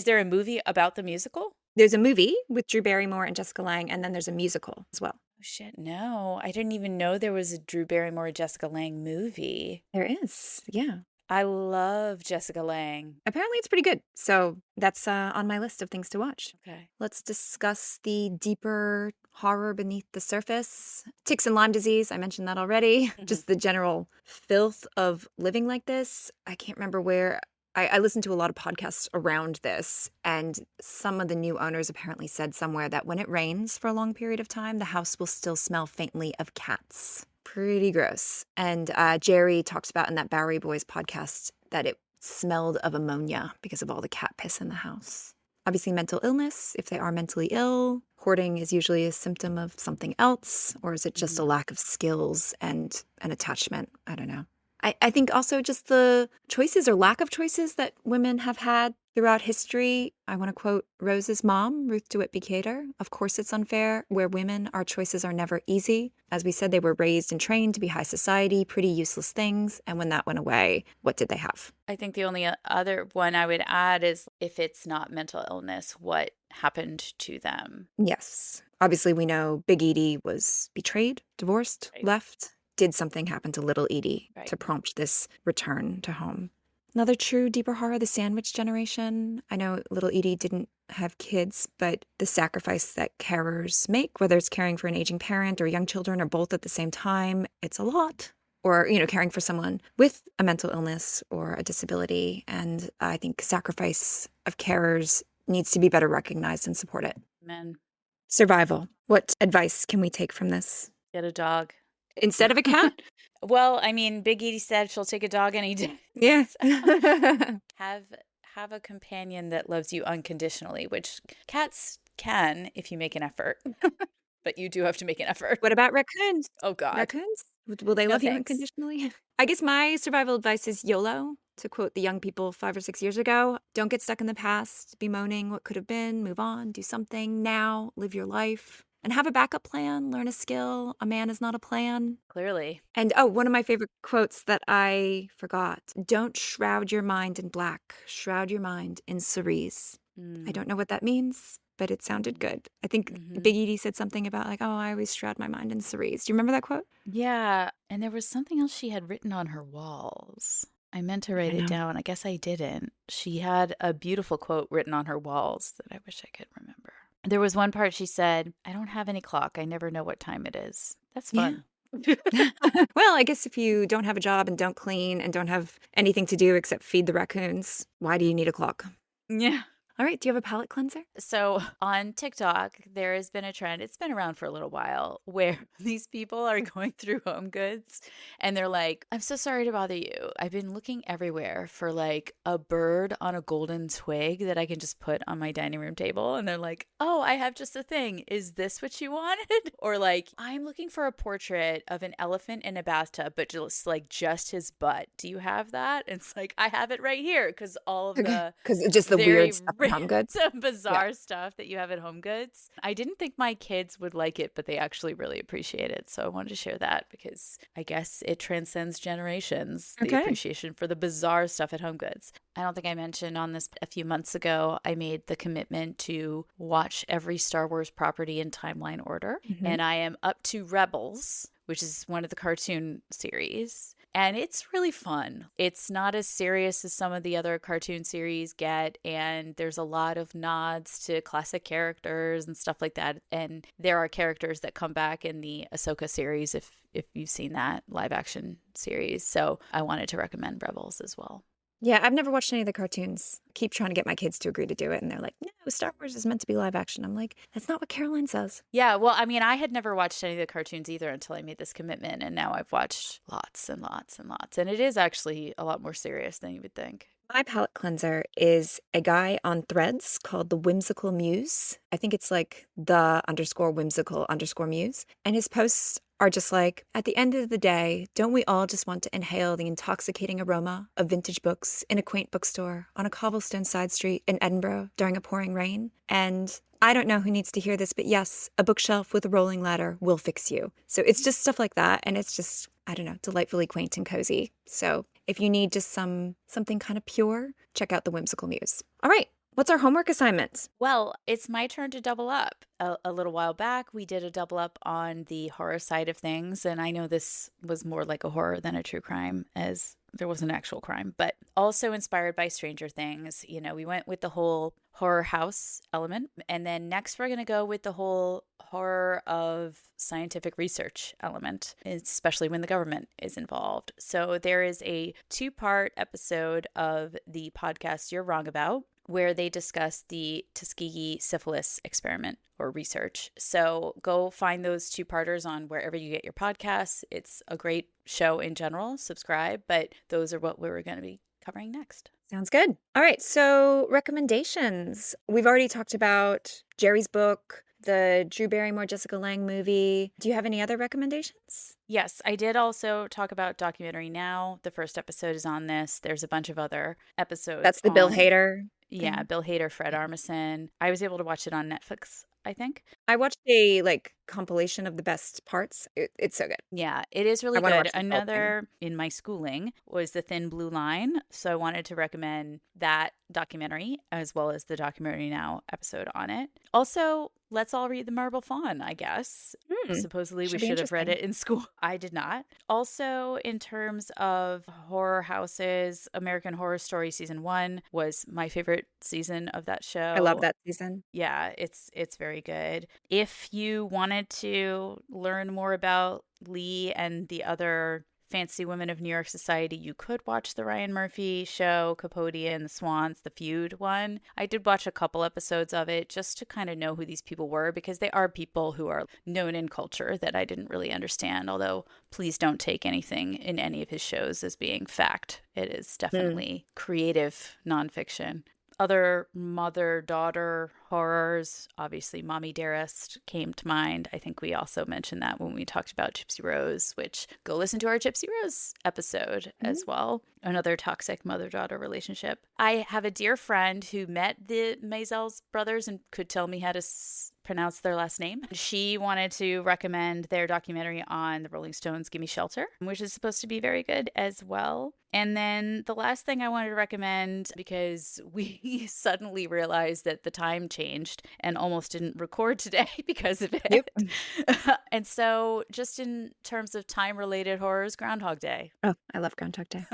there a movie about the musical? There's a movie with Drew Barrymore and Jessica Lange, and then there's a musical as well. Oh, shit, no. I didn't even know there was a Drew Barrymore, Jessica Lange movie. There is, yeah. I love Jessica Lange. Apparently it's pretty good. So that's on my list of things to watch. Okay. Let's discuss the deeper horror beneath the surface. Ticks and Lyme disease, I mentioned that already. Just the general filth of living like this. I can't remember where. I listened to a lot of podcasts around this, and some of the new owners apparently said somewhere that when it rains for a long period of time, the house will still smell faintly of cats. Pretty gross. And Jerry talks about in that Bowery Boys podcast that it smelled of ammonia because of all the cat piss in the house. Obviously, mental illness, if they are mentally ill. Hoarding is usually a symptom of something else, or is it just a lack of skills and an attachment? I don't know. I think also just the choices or lack of choices that women have had throughout history. I want to quote Rose's mom, Ruth DeWitt Bukater. Of course, it's unfair. Where women, our choices are never easy. As we said, they were raised and trained to be high society, pretty useless things. And when that went away, what did they have? I think the only other one I would add is if it's not mental illness, what happened to them? Yes. Obviously, we know Big Edie was betrayed, divorced, left. Did something happen to Little Edie to prompt this return to home? Another true deeper horror, the sandwich generation. I know Little Edie didn't have kids, but the sacrifice that carers make, whether it's caring for an aging parent or young children or both at the same time, it's a lot. Or, caring for someone with a mental illness or a disability. And I think sacrifice of carers needs to be better recognized and supported. Amen. Survival. What advice can we take from this? Get a dog. Instead of a cat? Well, I mean, Big Edie said she'll take a dog any day. Yeah. Have a companion that loves you unconditionally, which cats can if you make an effort. But you do have to make an effort. What about raccoons? Oh, God. Raccoons? Will they love you thanks. unconditionally? I guess my survival advice is YOLO, to quote the young people 5 or 6 years ago. Don't get stuck in the past, bemoaning what could have been, move on, do something now, live your life. And have a backup plan, learn a skill. A man is not a plan. Clearly. And one of my favorite quotes that I forgot. Don't shroud your mind in black. Shroud your mind in cerise. I don't know what that means, but it sounded good. I think Mm-hmm. Big Edie said something about like, oh, I always shroud my mind in cerise. Do you remember that quote? Yeah, and there was something else she had written on her walls. I meant to I write it know. down. I guess I didn't. She had a beautiful quote written on her walls that I wish I could remember. There was one part she said, I don't have any clock. I never know what time it is. That's Yeah. fun. Well, I guess if you don't have a job and don't clean and don't have anything to do except feed the raccoons, why do you need a clock? Yeah. All right. Do you have a palate cleanser? So on TikTok, there has been a trend, it's been around for a little while, where these people are going through home goods and they're like, I'm so sorry to bother you. I've been looking everywhere for like a bird on a golden twig that I can just put on my dining room table. And they're like, oh, I have just a thing. Is this what you wanted? Or like, I'm looking for a portrait of an elephant in a bathtub, but just his butt. Do you have that? And it's like, I have it right here because all of Okay. the Because just the weird very stuff at Home Goods. Yeah. bizarre stuff that you have at Home Goods. I didn't think my kids would like it, but they actually really appreciate it. So I wanted to share that because I guess it transcends generations, the Okay. appreciation for the bizarre stuff at Home Goods. I don't think I mentioned on this a few months ago, I made the commitment to watch every Star Wars property in timeline order. Hmm. And I am up to Rebels, which is one of the cartoon series. And it's really fun. It's not as serious as some of the other cartoon series get. And there's a lot of nods to classic characters and stuff like that. And there are characters that come back in the Ahsoka series if you've seen that live action series. So I wanted to recommend Rebels as well. Yeah, I've never watched any of the cartoons. I keep trying to get my kids to agree to do it, and they're like, no, Star Wars is meant to be live action. I'm like, that's not what Caroline says. Yeah, well, I mean, I had never watched any of the cartoons either until I made this commitment. And now I've watched lots and lots and lots. And it is actually a lot more serious than you would think. My palette cleanser is a guy on Threads called the Whimsical Muse. I think it's like the underscore whimsical underscore muse. And his posts are just like, at the end of the day, don't we all just want to inhale the intoxicating aroma of vintage books in a quaint bookstore on a cobblestone side street in Edinburgh during a pouring rain? And I don't know who needs to hear this, but yes, a bookshelf with a rolling ladder will fix you. So it's just stuff like that. And it's just, I don't know, delightfully quaint and cozy. So if you need just something kind of pure, check out the Whimsical Muse. All right. What's our homework assignment? Well, it's my turn to double up. A little while back, we did a double up on the horror side of things. And I know this was more like a horror than a true crime, as there was an actual crime, but also inspired by Stranger Things. You know, we went with the whole horror house element. And then next, we're going to go with the whole horror of scientific research element, especially when the government is involved. So there is a 2-part episode of the podcast You're Wrong About, where they discuss the Tuskegee syphilis experiment or research. So go find those 2-parters on wherever you get your podcasts. It's a great show in general. Subscribe, but those are what we're going to be covering next. Sounds good. All right. So recommendations. We've already talked about Jerry's book, the Drew Barrymore, Jessica Lange movie. Do you have any other recommendations? Yes, I did also talk about Documentary Now. The first episode is on this. There's a bunch of other episodes That's the Bill Hader Yeah, thing. Bill Hader, Fred Yeah. Armisen. I was able to watch it on Netflix, I think. I watched a compilation of the best parts. It's so good. Yeah, it is I really want to good. watch the whole thing. Another in my schooling was The Thin Blue Line. So I wanted to recommend that documentary as well as the Documentary Now episode on it. Also, let's all read The Marble Fawn, I guess. Supposedly we Should be should have read interesting. it in school. I did not. Also, in terms of horror houses, American Horror Story season 1 was my favorite season of that show. I love that season. Yeah, it's very good. If you wanted to learn more about Lee and the other fancy women of New York society, you could watch the Ryan Murphy show, Capodia and the Swans, the Feud one. I did watch a couple episodes of it just to kind of know who these people were, because they are people who are known in culture that I didn't really understand. Although, please don't take anything in any of his shows as being fact. It is definitely creative nonfiction. Other mother-daughter horrors, obviously Mommy Dearest came to mind. I think we also mentioned that when we talked about Gypsy Rose, which go listen to our Gypsy Rose episode as well. Another toxic mother-daughter relationship. I have a dear friend who met the Maysles brothers and could tell me how to pronounce their last name. She wanted to recommend their documentary on the Rolling Stones' Gimme Shelter, which is supposed to be very good as well. And then the last thing I wanted to recommend, because we suddenly realized that the time changed and almost didn't record today because of it. Yep. And so just in terms of time-related horrors, Groundhog Day. Oh, I love Groundhog Day.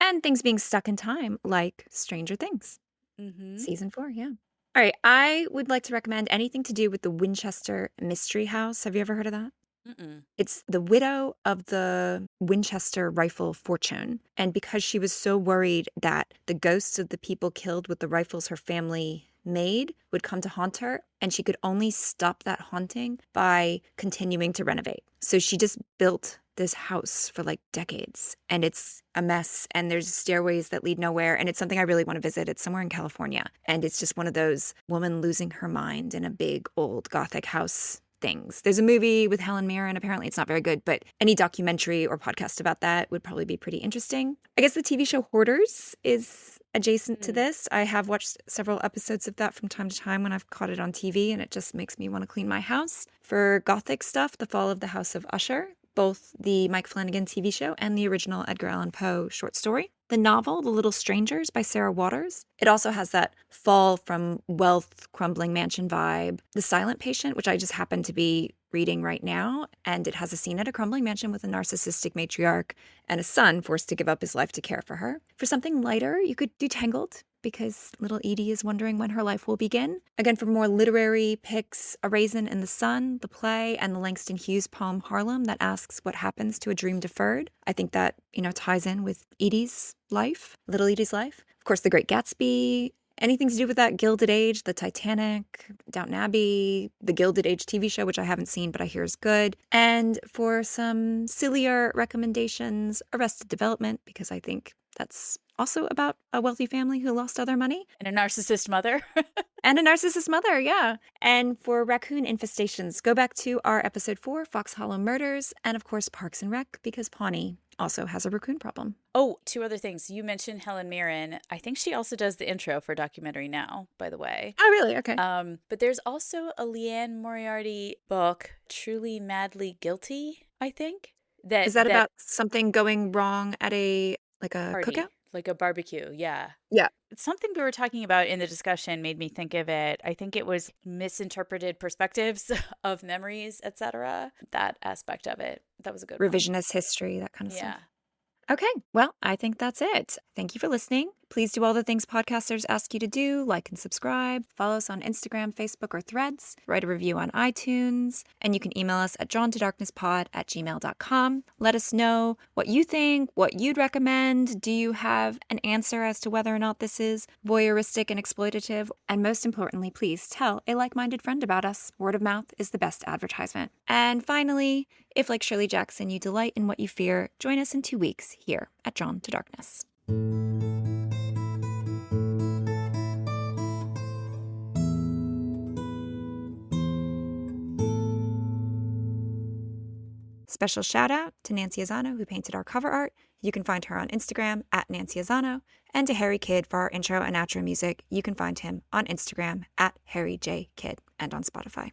And things being stuck in time, like Stranger Things. Mm-hmm. Season 4, yeah. All right, I would like to recommend anything to do with the Winchester Mystery House. Have you ever heard of that? Mm-mm. It's the widow of the Winchester rifle fortune. And because she was so worried that the ghosts of the people killed with the rifles her family made would come to haunt her, and she could only stop that haunting by continuing to renovate. So she just built this house for like decades, and it's a mess, and there's stairways that lead nowhere, and it's something I really want to visit. It's somewhere in California, and it's just one of those woman losing her mind in a big old gothic house things. There's a movie with Helen Mirren. Apparently it's not very good, but any documentary or podcast about that would probably be pretty interesting. I guess the TV show Hoarders is adjacent to this. I have watched several episodes of that from time to time when I've caught it on TV, and it just makes me want to clean my house. For gothic stuff, The Fall of the House of Usher, both the Mike Flanagan TV show and the original Edgar Allan Poe short story. The novel, The Little Strangers by Sarah Waters. It also has that fall from wealth, crumbling mansion vibe. The Silent Patient, which I just happen to be reading right now, and it has a scene at a crumbling mansion with a narcissistic matriarch and a son forced to give up his life to care for her. For something lighter, you could do Tangled, because little Edie is wondering when her life will begin. Again, for more literary picks, A Raisin in the Sun, the play, and the Langston Hughes poem Harlem that asks what happens to a dream deferred. I think that, ties in with Edie's life, little Edie's life. Of course, The Great Gatsby, anything to do with that Gilded Age, The Titanic, Downton Abbey, the Gilded Age TV show, which I haven't seen but I hear is good. And for some sillier recommendations, Arrested Development, because I think that's also about a wealthy family who lost all their money. And a narcissist mother. And a narcissist mother, yeah. And for raccoon infestations, go back to our episode 4, Fox Hollow Murders, and of course Parks and Rec, because Pawnee also has a raccoon problem. Oh, two other things. You mentioned Helen Mirren. I think she also does the intro for Documentary Now, by the way. Oh, really? Okay. But there's also a Leanne Moriarty book, Truly Madly Guilty, I think. Is that about something going wrong at a party, cookout? like a barbecue, yeah. Yeah. Something we were talking about in the discussion made me think of it. I think it was misinterpreted perspectives of memories, etc. That aspect of it. That was a good Revisionist history, that kind of Yeah. stuff. Okay, well, I think that's it. Thank you for listening. Please do all the things podcasters ask you to do, like and subscribe, follow us on Instagram, Facebook, or Threads, write a review on iTunes, and you can email us at drawntodarknesspod@gmail.com. Let us know what you think, what you'd recommend. Do you have an answer as to whether or not this is voyeuristic and exploitative? And most importantly, please tell a like-minded friend about us. Word of mouth is the best advertisement. And finally, if like Shirley Jackson, you delight in what you fear, join us in 2 weeks here at Drawn to Darkness. Special shout out to Nancy Azzano, who painted our cover art. You can find her on Instagram at Nancy Azzano, and to Harry Kidd for our intro and outro music. You can find him on Instagram at Harry J. Kidd and on Spotify.